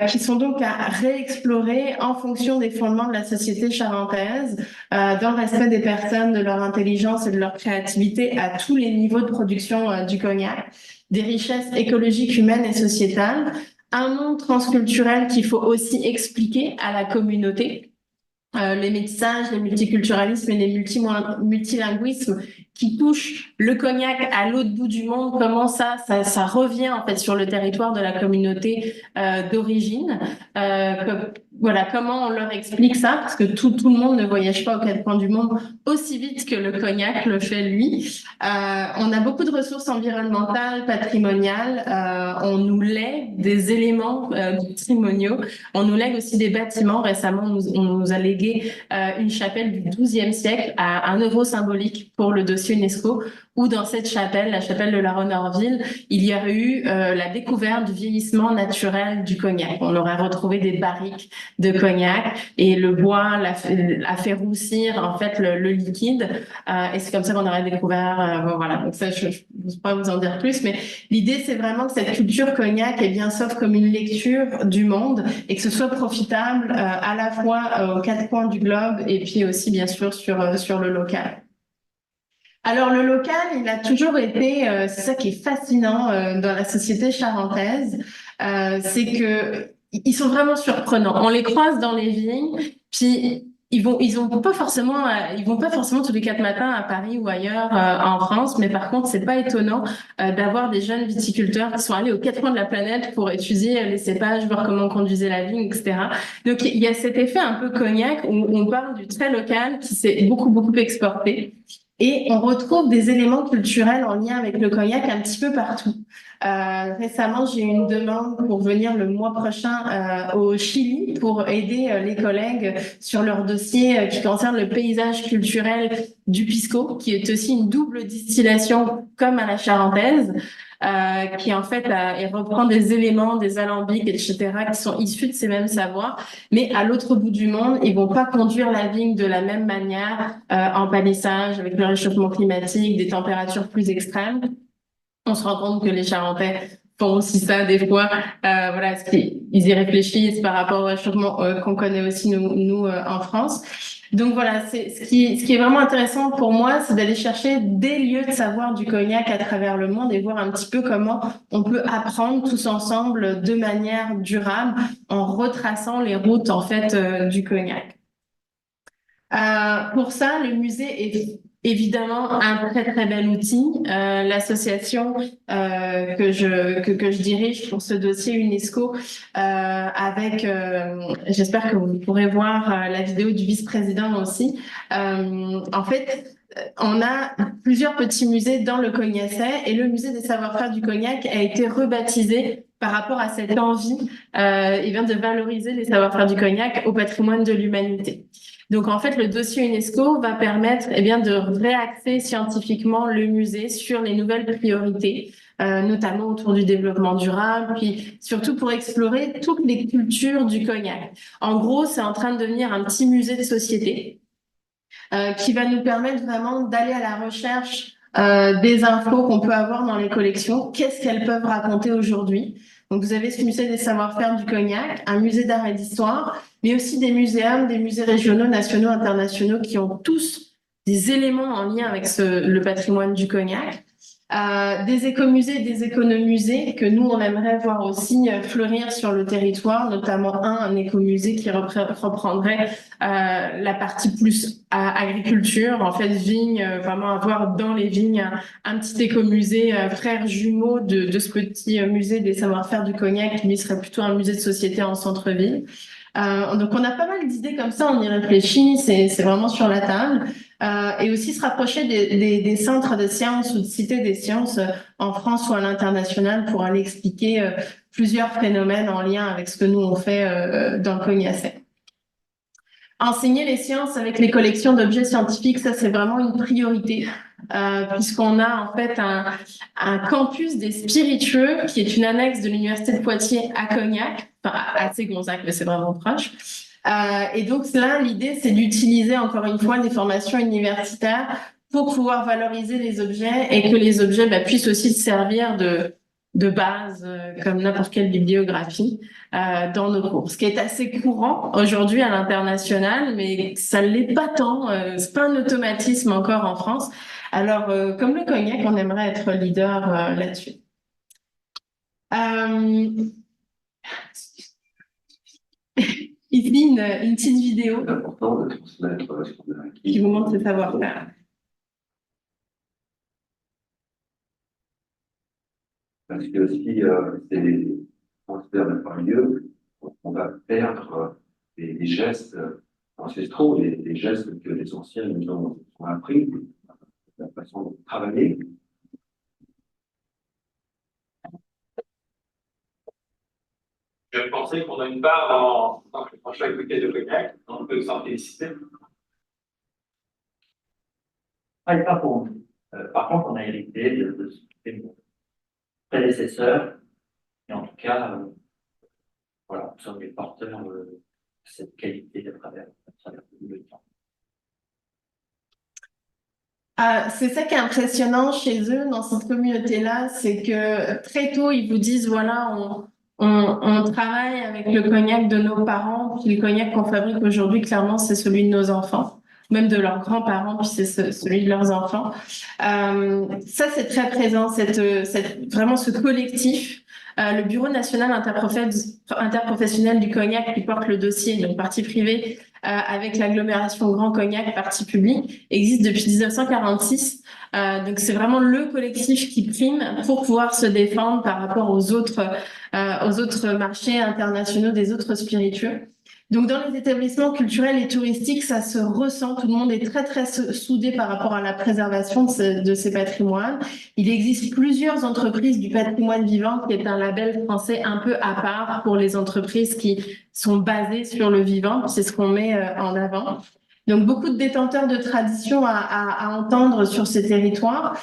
qui sont donc à réexplorer en fonction des fondements de la société charentaise, dans le respect des personnes, de leur intelligence et de leur créativité à tous les niveaux de production du cognac. des richesses écologiques, humaines et sociétales, un monde transculturel qu'il faut aussi expliquer à la communauté. Les métissages, les multiculturalismes et les multilinguismes qui touchent le cognac à l'autre bout du monde, comment ça revient en fait sur le territoire de la communauté d'origine. Voilà, comment on leur explique ça, parce que tout le monde ne voyage pas aux quatre coins du monde aussi vite que le cognac le fait lui. On a beaucoup de ressources environnementales, patrimoniales, on nous lègue des éléments patrimoniaux, on nous lègue aussi des bâtiments. Récemment, on nous a légué une chapelle du XIIe siècle à 1 euro symbolique pour le dossier UNESCO, où dans cette chapelle, la chapelle de la Renorville, il y aurait eu la découverte du vieillissement naturel du cognac. On aurait retrouvé des barriques de cognac et le bois a fait roussir en fait le liquide, et c'est comme ça qu'on aurait découvert. Voilà, donc ça je ne peux pas vous en dire plus, mais l'idée c'est vraiment que cette culture cognac est bien sauf comme une lecture du monde et que ce soit profitable à la fois aux quatre coins du globe et puis aussi bien sûr sur le local. Alors le local, il a toujours été, c'est ça qui est fascinant dans la société charentaise, c'est que ils sont vraiment surprenants. On les croise dans les vignes, puis ils vont pas forcément tous les 4 matins à Paris ou ailleurs en France, mais par contre c'est pas étonnant d'avoir des jeunes viticulteurs qui sont allés aux 4 coins de la planète pour étudier les cépages, voir comment on conduisait la vigne, etc. Donc il y a cet effet un peu cognac où on parle du très local qui s'est beaucoup exporté. Et on retrouve des éléments culturels en lien avec le cognac un petit peu partout. Récemment, j'ai eu une demande pour venir le mois prochain au Chili pour aider les collègues sur leur dossier qui concerne le paysage culturel du pisco, qui est aussi une double distillation comme à la charentaise, qui en fait reprend des éléments, des alambics, etc., qui sont issus de ces mêmes savoirs, mais à l'autre bout du monde, ils vont pas conduire la vigne de la même manière en palissage, avec le réchauffement climatique, des températures plus extrêmes. On se rend compte que les Charentais font aussi ça des fois. Voilà, ils y réfléchissent par rapport au réchauffement qu'on connaît aussi nous en France. Donc voilà, ce qui est vraiment intéressant pour moi, c'est d'aller chercher des lieux de savoir du cognac à travers le monde et voir un petit peu comment on peut apprendre tous ensemble de manière durable en retraçant les routes en fait du cognac. Pour ça, le musée est évidemment un très bel outil. L'association que je dirige pour ce dossier UNESCO, j'espère que vous pourrez voir la vidéo du vice-président aussi. En fait, on a plusieurs petits musées dans le Cognacet et le musée des savoir-faire du cognac a été rebaptisé par rapport à cette envie de valoriser les savoir-faire du cognac au patrimoine de l'humanité. Donc, en fait, le dossier UNESCO va permettre de réaxer scientifiquement le musée sur les nouvelles priorités, notamment autour du développement durable, puis surtout pour explorer toutes les cultures du cognac. En gros, c'est en train de devenir un petit musée de société qui va nous permettre vraiment d'aller à la recherche des infos qu'on peut avoir dans les collections. Qu'est-ce qu'elles peuvent raconter aujourd'hui? Donc, vous avez ce musée des savoir-faire du cognac, un musée d'art et d'histoire, mais aussi des muséums, des musées régionaux, nationaux, internationaux qui ont tous des éléments en lien avec le patrimoine du cognac. Des écomusées et des économusées que nous, on aimerait voir aussi fleurir sur le territoire, notamment un écomusée qui reprendrait la partie plus agriculture, en fait, vigne, vraiment avoir dans les vignes un petit écomusée frère jumeau de ce petit musée des savoir-faire du cognac qui lui serait plutôt un musée de société en centre-ville. Donc on a pas mal d'idées comme ça, on y réfléchit, c'est vraiment sur la table. Et aussi se rapprocher des centres de sciences ou de cités des sciences en France ou à l'international pour aller expliquer plusieurs phénomènes en lien avec ce que nous on fait dans le Cognacet. Enseigner les sciences avec les collections d'objets scientifiques, ça c'est vraiment une priorité. Puisqu'on a en fait un campus des spiritueux qui est une annexe de l'université de Poitiers à Cognac, enfin à Gonzac, mais c'est vraiment proche. Et donc là, l'idée c'est d'utiliser encore une fois des formations universitaires pour pouvoir valoriser les objets et que les objets puissent aussi servir de base, comme n'importe quelle bibliographie, dans nos cours. Ce qui est assez courant aujourd'hui à l'international, mais ça ne l'est pas tant, c'est pas un automatisme encore en France. Alors, comme le cognac, on aimerait être leader là-dessus. Ici, une petite vidéo C'est important de transmettre ce qu'on a acquis. qui vous montre ce savoir-faire. Parce que si c'est des transferts de par lieu, on va perdre des gestes ancestraux, des gestes que les anciens nous ont appris, la façon de travailler. Je pensais qu'on a une part dans chaque bouquet de cognac, on peut s'en féliciter. Ah, pas pour nous. Par contre, on a hérité de nos prédécesseurs, et en tout cas, voilà, nous sommes les porteurs de cette qualité à travers le temps. C'est ça qui est impressionnant chez eux, dans cette communauté-là, c'est que très tôt, ils vous disent, voilà, on travaille avec le cognac de nos parents, puis le cognac qu'on fabrique aujourd'hui, clairement, c'est celui de nos enfants, même de leurs grands-parents, puis c'est celui de leurs enfants. Ça, c'est très présent, vraiment ce collectif. Le Bureau national interprofessionnel du cognac qui porte le dossier, donc partie privée, avec l'agglomération Grand Cognac, partie publique, existe depuis 1946. Donc c'est vraiment le collectif qui prime pour pouvoir se défendre par rapport aux autres marchés internationaux des autres spiritueux. Donc dans les établissements culturels et touristiques, ça se ressent. Tout le monde est très très soudé par rapport à la préservation de ces patrimoines. Il existe plusieurs entreprises du patrimoine vivant, qui est un label français un peu à part pour les entreprises qui sont basées sur le vivant. C'est ce qu'on met en avant. Donc, beaucoup de détenteurs de traditions à entendre sur ces territoires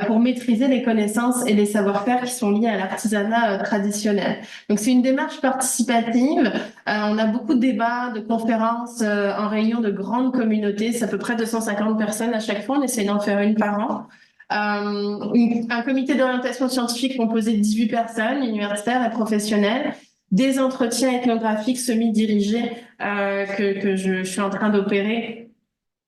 pour maîtriser les connaissances et les savoir-faire qui sont liés à l'artisanat traditionnel. Donc, c'est une démarche participative. On a beaucoup de débats, de conférences en réunion de grandes communautés. C'est à peu près 250 personnes à chaque fois. On essaie d'en faire une par an. Un comité d'orientation scientifique composé de 18 personnes, universitaires et professionnelles. Des entretiens ethnographiques semi-dirigés que je suis en train d'opérer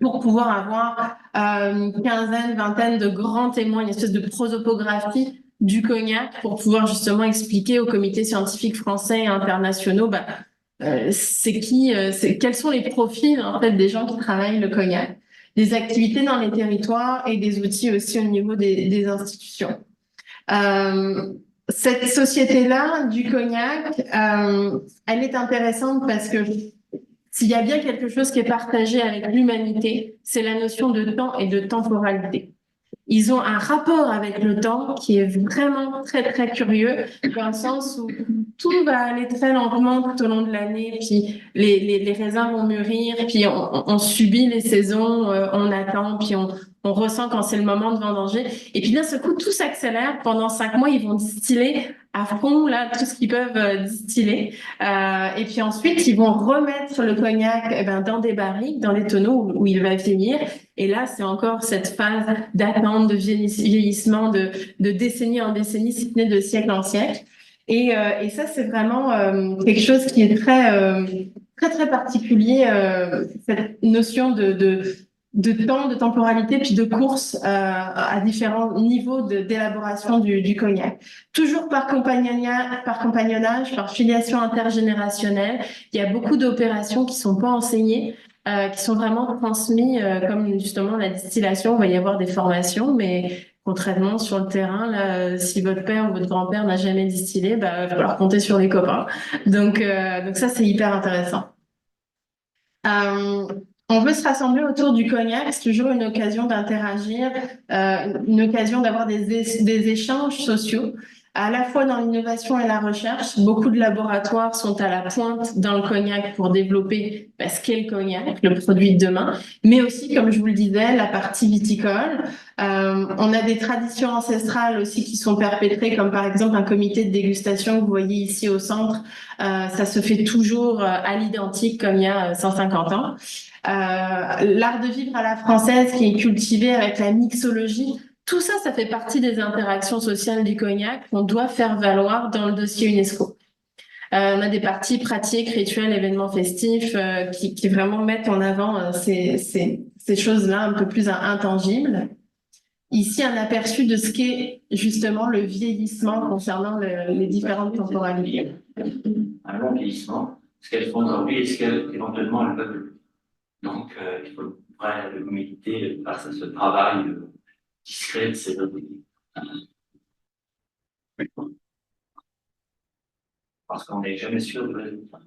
pour pouvoir avoir une quinzaine, vingtaine de grands témoins, une espèce de prosopographie du cognac pour pouvoir justement expliquer aux comités scientifiques français et internationaux quels sont les profils en fait des gens qui travaillent le cognac, des activités dans les territoires et des outils aussi au niveau des institutions. Cette société-là du cognac, elle est intéressante parce que s'il y a bien quelque chose qui est partagé avec l'humanité, c'est la notion de temps et de temporalité. Ils ont un rapport avec le temps qui est vraiment très, très curieux, dans le sens où tout va aller très lentement tout au long de l'année, puis les raisins vont mûrir, puis on subit les saisons, on attend, puis on ressent quand c'est le moment de vendanger. Et puis d'un seul coup, tout s'accélère. Pendant 5 mois, ils vont distiller à fond, là, tout ce qu'ils peuvent distiller. Et puis ensuite, ils vont remettre le cognac dans des barriques, dans les tonneaux où il va vieillir. Et là, c'est encore cette phase d'attente, de vieillissement, de décennie en décennie, si ce n'est de siècle en siècle. Et ça, c'est vraiment quelque chose qui est très particulier, cette notion de temps, de temporalité, puis de course à différents niveaux d'élaboration du cognac. Toujours par compagnonnage, par filiation intergénérationnelle. Il y a beaucoup d'opérations qui sont pas enseignées, qui sont vraiment transmises, comme justement la distillation. Il va y avoir des formations, mais concrètement, sur le terrain, là, si votre père ou votre grand-père n'a jamais distillé, il va falloir compter sur les copains. Donc ça, c'est hyper intéressant. On veut se rassembler autour du cognac, c'est toujours une occasion d'interagir, une occasion d'avoir des échanges sociaux, à la fois dans l'innovation et la recherche. Beaucoup de laboratoires sont à la pointe dans le cognac pour développer ce qu'est le cognac, le produit de demain, mais aussi, comme je vous le disais, la partie viticole. On a des traditions ancestrales aussi qui sont perpétrées, comme par exemple un comité de dégustation que vous voyez ici au centre. Ça se fait toujours à l'identique comme il y a 150 ans. L'art de vivre à la française qui est cultivé avec la mixologie, tout ça, ça fait partie des interactions sociales du cognac qu'on doit faire valoir dans le dossier UNESCO. On a des parties pratiques, rituels, événements festifs qui vraiment mettent en avant ces choses-là un peu plus intangibles. ici un aperçu de ce qu'est justement le vieillissement concernant les différentes temporalités. Un long vieillissement, ce qu'elles font aujourd'hui et ce qu'éventuellement elles peuvent. Donc, il faut une vraie humilité face à ce travail discret de ces données. Parce qu'on n'est jamais sûr de résultat.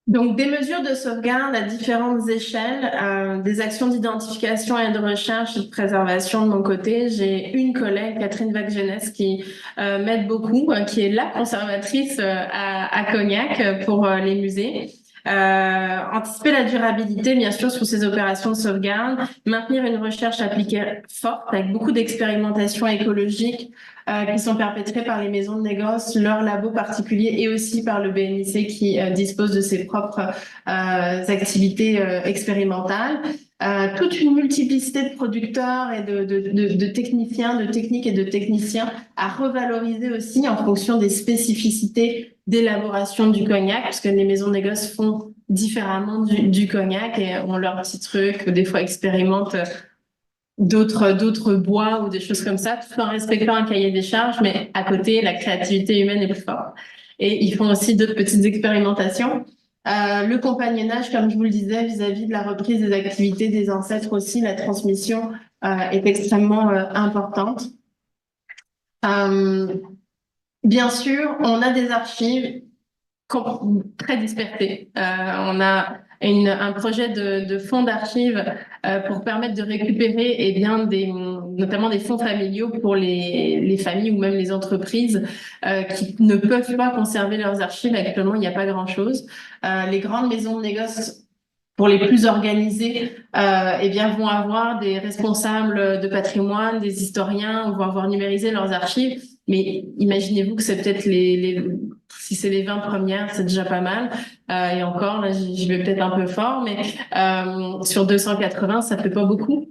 Donc, des mesures de sauvegarde à différentes échelles, des actions d'identification et de recherche et de préservation de mon côté. J'ai une collègue, Catherine Vacgenès, qui m'aide beaucoup, qui est la conservatrice à Cognac pour les musées. Anticiper la durabilité, bien sûr, sur ces opérations de sauvegarde, maintenir une recherche appliquée forte avec beaucoup d'expérimentations écologiques qui sont perpétrées par les maisons de négoce, leurs labos particuliers et aussi par le BNIC qui dispose de ses propres activités expérimentales. Toute une multiplicité de producteurs et de techniciens, de techniques et de techniciens à revaloriser aussi en fonction des spécificités d'élaboration du cognac, parce que les maisons de négoce font différemment du cognac et ont leurs petits trucs, des fois expérimentent d'autres bois ou des choses comme ça, tout en respectant un cahier des charges, mais à côté, la créativité humaine est plus forte. Et ils font aussi d'autres petites expérimentations. Le compagnonnage, comme je vous le disais, vis-à-vis de la reprise des activités des ancêtres aussi, la transmission est extrêmement importante. Bien sûr, on a des archives très dispersées. On a un projet de fonds d'archives pour permettre de récupérer notamment des fonds familiaux pour les familles ou même les entreprises qui ne peuvent pas conserver leurs archives. Actuellement, il n'y a pas grand-chose. Les grandes maisons de négoce, pour les plus organisés, vont avoir des responsables de patrimoine, des historiens, vont avoir numérisé leurs archives. Mais imaginez-vous que c'est peut-être si c'est les 20 premières, c'est déjà pas mal. Et encore, là, j'y vais peut-être un peu fort, mais sur 280, ça fait pas beaucoup.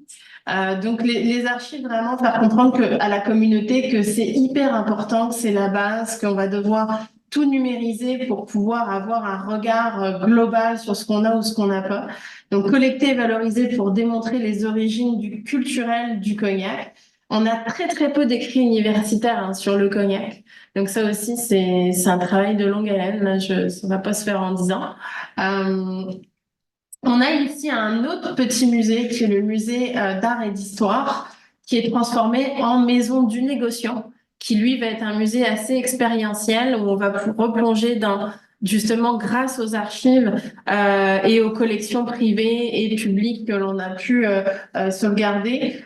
Donc les archives, vraiment faire comprendre à la communauté que c'est hyper important, que c'est la base, qu'on va devoir tout numériser pour pouvoir avoir un regard global sur ce qu'on a ou ce qu'on n'a pas. Donc collecter et valoriser pour démontrer les origines culturelles du cognac. On a très très peu d'écrits universitaires sur le cognac. Donc ça aussi, c'est un travail de longue haleine. Là, ça va pas se faire en 10 ans. On a ici un autre petit musée qui est le musée d'art et d'histoire, qui est transformé en maison du négociant, qui lui va être un musée assez expérientiel où on va replonger justement grâce aux archives et aux collections privées et publiques que l'on a pu sauvegarder,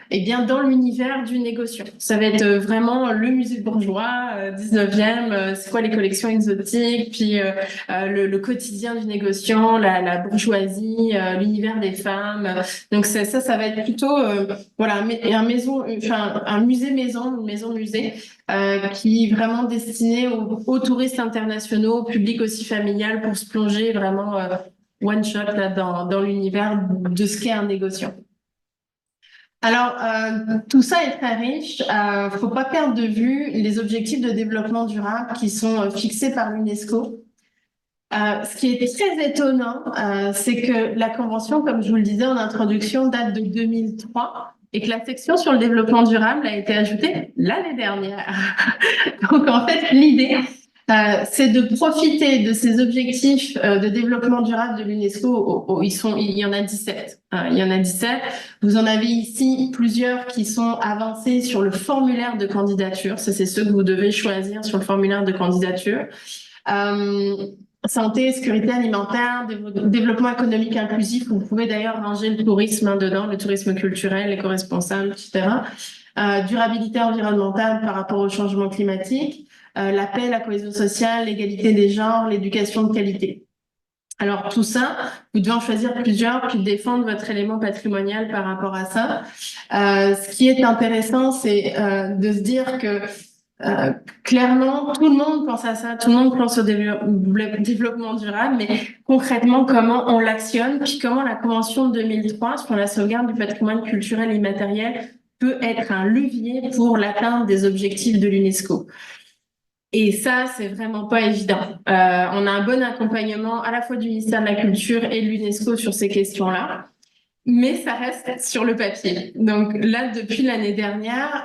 dans l'univers du négociant. Ça va être vraiment le musée bourgeois, 19e, c'est quoi les collections exotiques, puis le quotidien du négociant, la bourgeoisie, l'univers des femmes. Donc ça va être plutôt un musée maison, une maison musée qui est vraiment destiné aux touristes internationaux, au public aussi familial pour se plonger vraiment one shot là, dans l'univers de ce qu'est un négociant. Alors, tout ça est très riche. Faut pas perdre de vue les objectifs de développement durable qui sont fixés par l'UNESCO. Ce qui est très étonnant, c'est que la convention, comme je vous le disais en introduction, date de 2003 et que la section sur le développement durable a été ajoutée l'année dernière. Donc, en fait, l'idée, c'est de profiter de ces objectifs de développement durable de l'UNESCO. Il y en a 17. Il y en a 17. Vous en avez ici plusieurs qui sont avancés sur le formulaire de candidature. Ça, c'est ceux que vous devez choisir sur le formulaire de candidature. Santé, sécurité alimentaire, développement économique inclusif. Vous pouvez d'ailleurs ranger le tourisme dedans, le tourisme culturel, l'éco-responsable, etc. Durabilité environnementale par rapport au changement climatique, la paix, la cohésion sociale, l'égalité des genres, l'éducation de qualité. Alors tout ça, vous devez en choisir plusieurs, puis défendre votre élément patrimonial par rapport à ça. Ce qui est intéressant, c'est de se dire que clairement, tout le monde pense à ça, tout le monde pense au développement durable, mais concrètement, comment on l'actionne, puis comment la Convention de 2003 sur la sauvegarde du patrimoine culturel immatériel peut être un levier pour l'atteinte des objectifs de l'UNESCO. Et ça, c'est vraiment pas évident. On a un bon accompagnement à la fois du ministère de la Culture et de l'UNESCO sur ces questions-là, mais ça reste sur le papier. Donc là, depuis l'année dernière,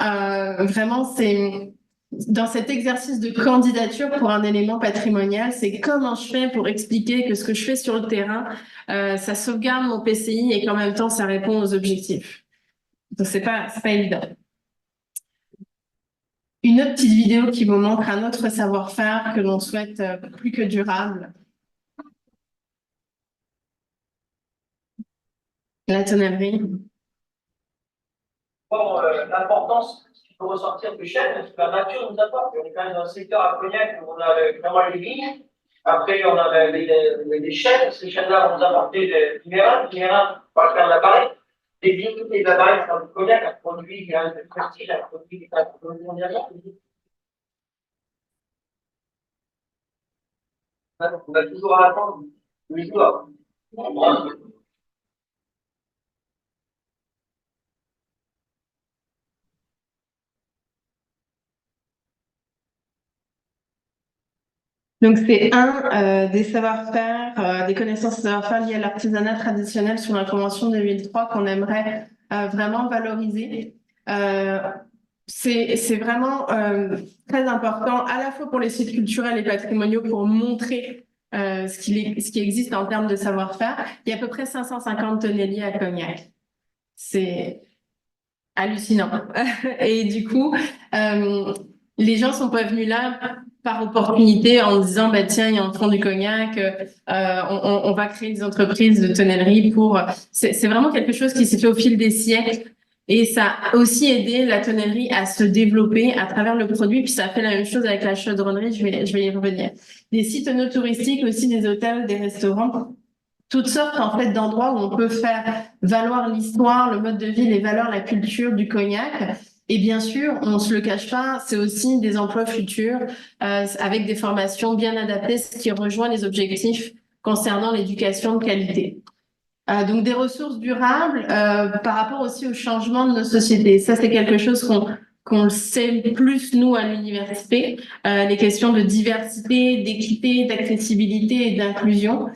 vraiment, c'est dans cet exercice de candidature pour un élément patrimonial, c'est comment je fais pour expliquer que ce que je fais sur le terrain, ça sauvegarde mon PCI et qu'en même temps, ça répond aux objectifs. Donc c'est pas évident. Une autre petite vidéo qui vous montre un autre savoir-faire que l'on souhaite plus que durable. La tonnerie. Bon, l'importance qu'il faut ressortir du chêne, c'est que la nature nous apporte. On est quand même dans un secteur à Cognac où on a vraiment les vignes. Après, on a les chênes. Ces chênes-là vont nous apporter des minéraux. Les minéraux, on va faire de l'appareil. Les vignes, toutes les appareils, comme le Cognac, a produit un prestige, a produit des patrimoines mondialement. On va toujours attendre le jour. Donc, c'est un des savoir-faire, des connaissances et savoir-faire liés à l'artisanat traditionnel sur la Convention de 2003 qu'on aimerait vraiment valoriser. C'est vraiment très important, à la fois pour les sites culturels et patrimoniaux, pour montrer ce qui existe en termes de savoir-faire. Il y a à peu près 550 tonneliers à Cognac. C'est hallucinant. Et du coup, les gens sont pas venus là par opportunité en disant bah tiens il y a un fond du cognac, on va créer des entreprises de tonnellerie pour. C'est vraiment quelque chose qui s'est fait au fil des siècles et ça a aussi aidé la tonnellerie à se développer à travers le produit. Puis ça a fait la même chose avec la chaudronnerie. Je vais y revenir. Des sites touristiques aussi, des hôtels, des restaurants. Toutes sortes en fait d'endroits où on peut faire valoir l'histoire, le mode de vie, les valeurs, la culture du cognac. Et bien sûr, on se le cache pas, c'est aussi des emplois futurs avec des formations bien adaptées, ce qui rejoint les objectifs concernant l'éducation de qualité. Donc des ressources durables par rapport aussi au changement de nos sociétés. Ça, c'est quelque chose qu'on le sait plus, nous, à l'université. Les questions de diversité, d'équité, d'accessibilité et d'inclusion.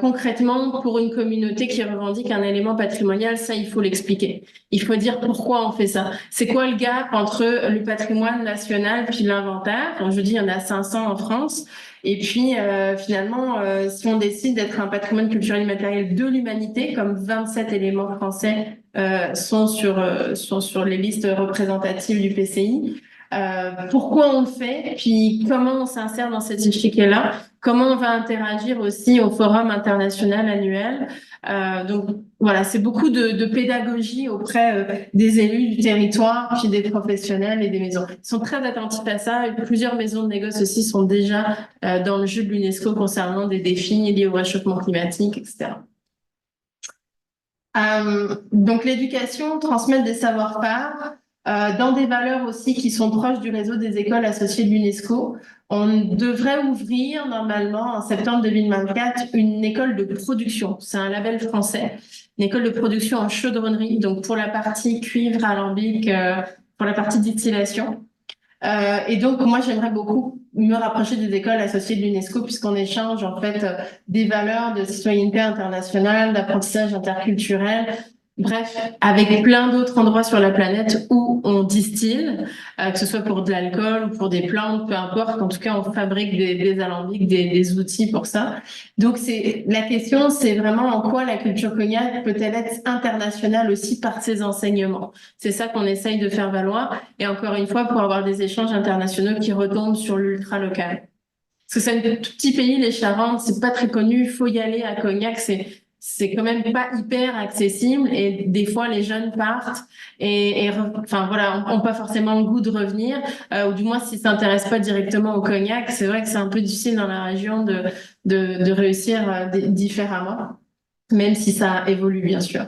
Concrètement, pour une communauté qui revendique un élément patrimonial, ça, il faut l'expliquer. Il faut dire pourquoi on fait ça. C'est quoi le gap entre le patrimoine national puis l'inventaire? Je dis, il y en a 500 en France. Et puis, finalement, si on décide d'être un patrimoine culturel immatériel de l'humanité, comme 27 éléments français sont sur les listes représentatives du PCI, pourquoi on le fait, puis comment on s'insère dans cet échiquier-là, comment on va interagir aussi au forum international annuel. Donc voilà, c'est beaucoup de pédagogie auprès des élus du territoire, puis des professionnels et des maisons. Ils sont très attentifs à ça. Et plusieurs maisons de négoce aussi sont déjà dans le jeu de l'UNESCO concernant des défis liés au réchauffement climatique, etc. Donc l'éducation, transmettre des savoir-faire, dans des valeurs aussi qui sont proches du réseau des écoles associées de l'UNESCO. On devrait ouvrir normalement en septembre 2024 une école de production. C'est un label français, une école de production en chaudronnerie, donc pour la partie cuivre, alambic, pour la partie distillation. Et donc, moi, j'aimerais beaucoup me rapprocher des écoles associées de l'UNESCO puisqu'on échange en fait des valeurs de citoyenneté internationale, d'apprentissage interculturel, bref, avec plein d'autres endroits sur la planète où on distille, que ce soit pour de l'alcool ou pour des plantes, peu importe. En tout cas, on fabrique des alambics, des outils pour ça. Donc, la question, c'est vraiment en quoi la culture cognac peut-elle être internationale aussi par ses enseignements. C'est ça qu'on essaye de faire valoir. Et encore une fois, pour avoir des échanges internationaux qui retombent sur l'ultra local. Parce que c'est un tout petit pays, les Charentes, c'est pas très connu, il faut y aller à Cognac, c'est quand même pas hyper accessible et des fois les jeunes partent enfin voilà, ont pas forcément le goût de revenir ou du moins s'ils s'intéressent pas directement au Cognac, c'est vrai que c'est un peu difficile dans la région de réussir différemment, même si ça évolue bien sûr.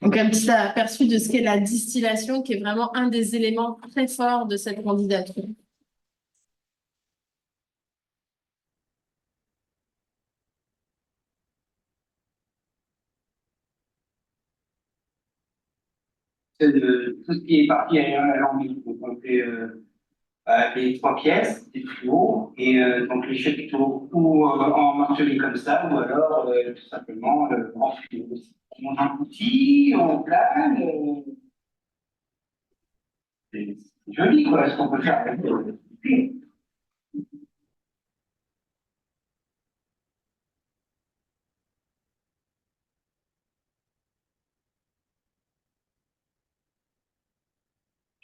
Donc, un petit aperçu de ce qu'est la distillation, qui est vraiment un des éléments très forts de cette candidature. C'est de tout ce qui est partie alambic. Donc, on fait les 3 pièces, des trios, et donc les chapiteaux ou en marterie comme ça, ou alors tout simplement en trio aussi. On monte un outil, on plane, c'est joli quoi, ce qu'on peut faire avec le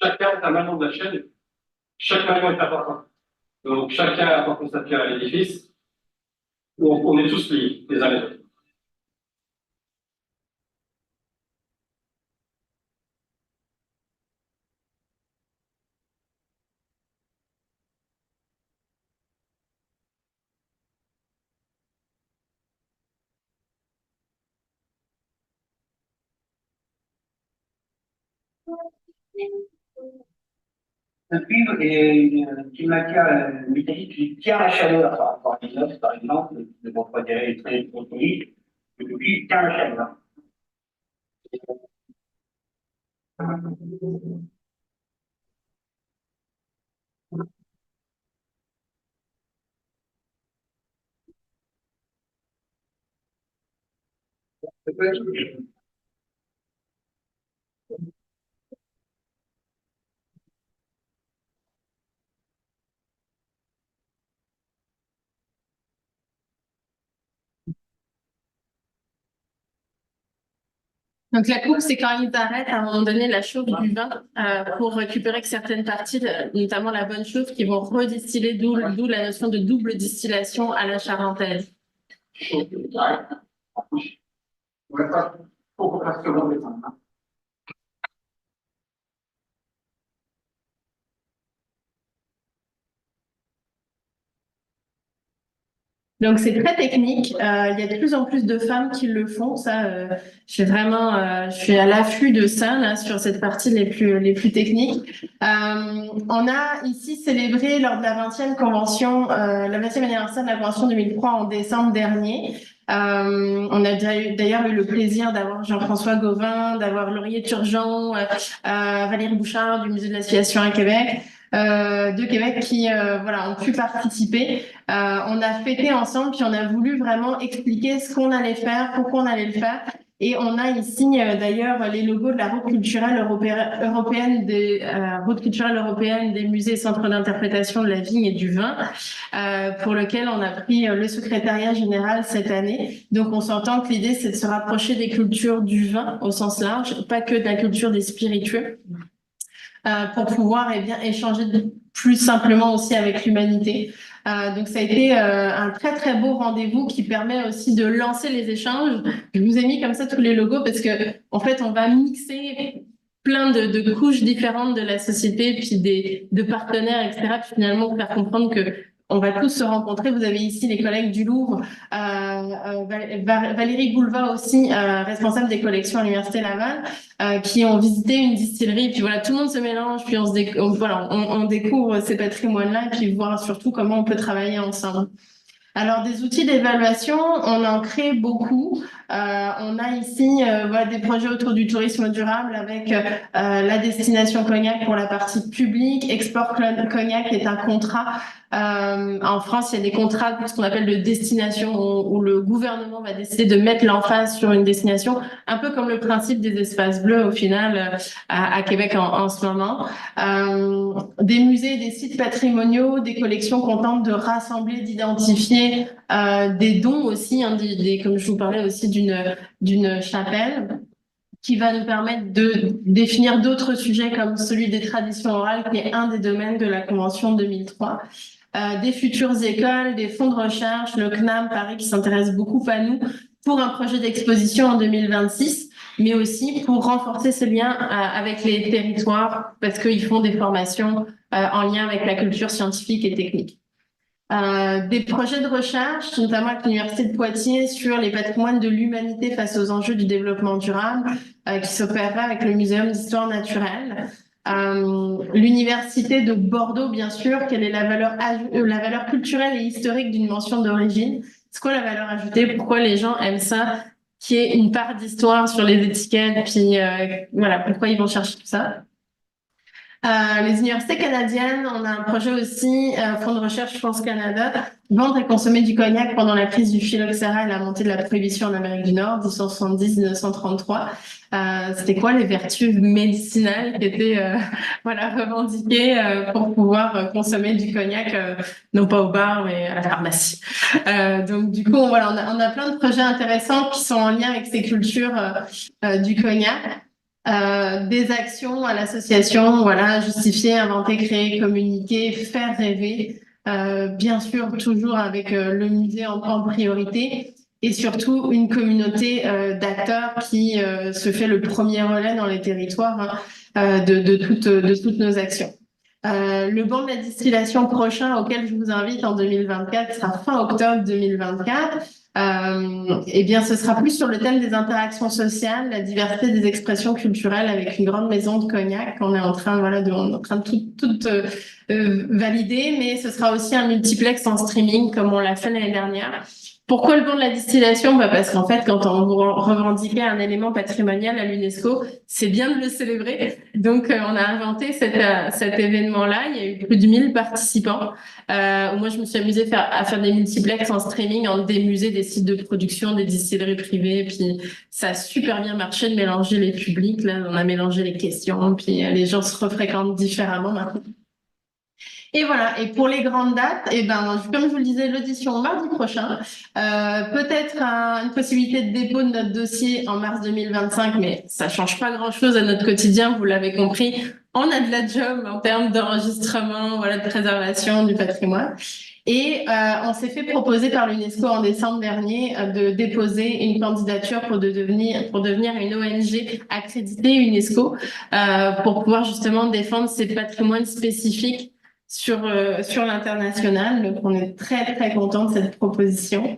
Chacun est un maillon de la chaîne, chaque maillon est important. Donc chacun apporte sa pierre à l'édifice, on est tous liés les uns les autres. Le cuivre est une matière métallique qui tient la chaleur par rapport à l'inox, par exemple, le refroidir est très protéique, le cuivre tient la chaleur. Donc la coupe, c'est quand ils arrêtent à un moment donné la chauffe du vin pour récupérer que certaines parties, notamment la bonne chauffe, qui vont redistiller, d'où la notion de double distillation à la charentaise. Donc c'est très technique. Il y a de plus en plus de femmes qui le font. Ça, je suis à l'affût de ça là sur cette partie les plus techniques. On a ici célébré lors de la 20e convention, la 20e anniversaire de la convention 2003 en décembre dernier. On a d'ailleurs eu le plaisir d'avoir Jean-François Gauvin, d'avoir Laurier Turgeon, Valérie Bouchard du Musée de l'Association à Québec. De Québec qui ont pu participer. On a fêté ensemble puis on a voulu vraiment expliquer ce qu'on allait faire, pourquoi on allait le faire. Et on a ici d'ailleurs les logos de la route culturelle européenne des musées et centres d'interprétation de la vigne et du vin, pour lequel on a pris le secrétariat général cette année. Donc on s'entend que l'idée c'est de se rapprocher des cultures du vin au sens large, pas que de la culture des spiritueux. Pour pouvoir échanger plus simplement aussi avec l'humanité. Donc ça a été un très très beau rendez-vous qui permet aussi de lancer les échanges. Je vous ai mis comme ça tous les logos parce que en fait on va mixer plein de couches différentes de la société puis de partenaires etc. Puis finalement faire comprendre que on va tous se rencontrer. Vous avez ici les collègues du Louvre, Valérie Bouleva aussi, responsable des collections à l'Université Laval, qui ont visité une distillerie. Puis voilà, tout le monde se mélange, puis on découvre ces patrimoines-là, et puis voir surtout comment on peut travailler ensemble. Alors, des outils d'évaluation, on en crée beaucoup. On a ici des projets autour du tourisme durable avec la destination Cognac pour la partie publique. Export Cognac est un contrat. En France, il y a des contrats, ce qu'on appelle de destination, où le gouvernement va décider de mettre l'emphase sur une destination, un peu comme le principe des espaces bleus au final à Québec en ce moment. Des musées, des sites patrimoniaux, des collections qu'on tente de rassembler, d'identifier, des dons aussi, comme je vous parlais aussi d'une chapelle qui va nous permettre de définir d'autres sujets comme celui des traditions orales, qui est un des domaines de la Convention 2003. Des futures écoles, des fonds de recherche, le CNAM Paris qui s'intéresse beaucoup à nous pour un projet d'exposition en 2026, mais aussi pour renforcer ce lien avec les territoires parce qu'ils font des formations en lien avec la culture scientifique et technique. Des projets de recherche, notamment avec l'Université de Poitiers sur les patrimoines de l'humanité face aux enjeux du développement durable, qui s'opérera avec le Muséum d'histoire naturelle. L'Université de Bordeaux, bien sûr, quelle est la valeur culturelle et historique d'une mention d'origine? C'est quoi la valeur ajoutée? Pourquoi les gens aiment ça? Qui est une part d'histoire sur les étiquettes, puis voilà, pourquoi ils vont chercher tout ça? Les universités canadiennes, on a un projet aussi, Fonds de recherche France-Canada, vendre et consommer du cognac pendant la crise du phylloxéra et la montée de la prohibition en Amérique du Nord, 1870-1933. C'était quoi les vertus médicinales qui étaient voilà, revendiquées pour pouvoir consommer du cognac, non pas au bar, mais à la pharmacie. Donc du coup, voilà, on a plein de projets intéressants qui sont en lien avec ces cultures du cognac. Des actions à l'association, voilà, justifier, inventer, créer, communiquer, faire rêver, bien sûr toujours avec le musée en priorité et surtout une communauté d'acteurs qui se fait le premier relais dans les territoires hein, de toutes nos actions. Le banc de la distillation prochain auquel je vous invite en 2024 sera fin octobre 2024. Eh bien, ce sera plus sur le thème des interactions sociales, la diversité des expressions culturelles avec une grande maison de cognac qu'on est en train, voilà, on est en train de tout valider, mais ce sera aussi un multiplex en streaming comme on l'a fait l'année dernière. Pourquoi le banc de la distillation? Parce qu'en fait, quand on revendiquait un élément patrimonial à l'UNESCO, c'est bien de le célébrer. Donc, on a inventé cet événement-là. Il y a eu plus de 1000 participants. Moi, je me suis amusée à faire des multiplex en streaming entre des musées, des sites de production, des distilleries privées. Puis, ça a super bien marché de mélanger les publics. Là, on a mélangé les questions. Puis, les gens se refréquentent différemment maintenant. Et voilà, et pour les grandes dates, eh ben, comme je vous le disais, l'audition mardi prochain, peut-être une possibilité de dépôt de notre dossier en mars 2025, mais ça change pas grand-chose à notre quotidien, vous l'avez compris. On a de la job en termes d'enregistrement, voilà, de préservation du patrimoine. Et on s'est fait proposer par l'UNESCO en décembre dernier de déposer une candidature pour devenir une ONG accréditée UNESCO pour pouvoir justement défendre ces patrimoines spécifiques sur l'international. Donc, on est très, très content de cette proposition.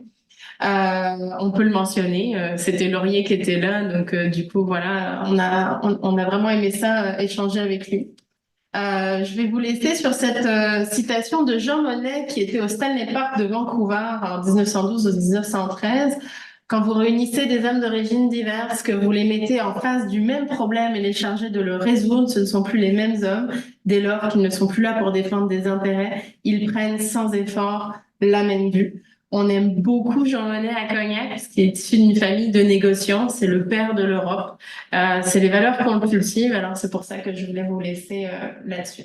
On peut le mentionner, c'était Laurier qui était là, donc du coup, voilà, on a vraiment aimé ça, échanger avec lui. Je vais vous laisser sur cette citation de Jean Monnet qui était au Stanley Park de Vancouver en 1912 ou 1913. Quand vous réunissez des hommes d'origine diverses, que vous les mettez en face du même problème et les chargez de le résoudre, ce ne sont plus les mêmes hommes. Dès lors qu'ils ne sont plus là pour défendre des intérêts, ils prennent sans effort la même vue. On aime beaucoup Jean Monnet à Cognac, parce qu'il est issu d'une famille de négociants. C'est le père de l'Europe. C'est les valeurs qu'on cultive. Alors, c'est pour ça que je voulais vous laisser là-dessus.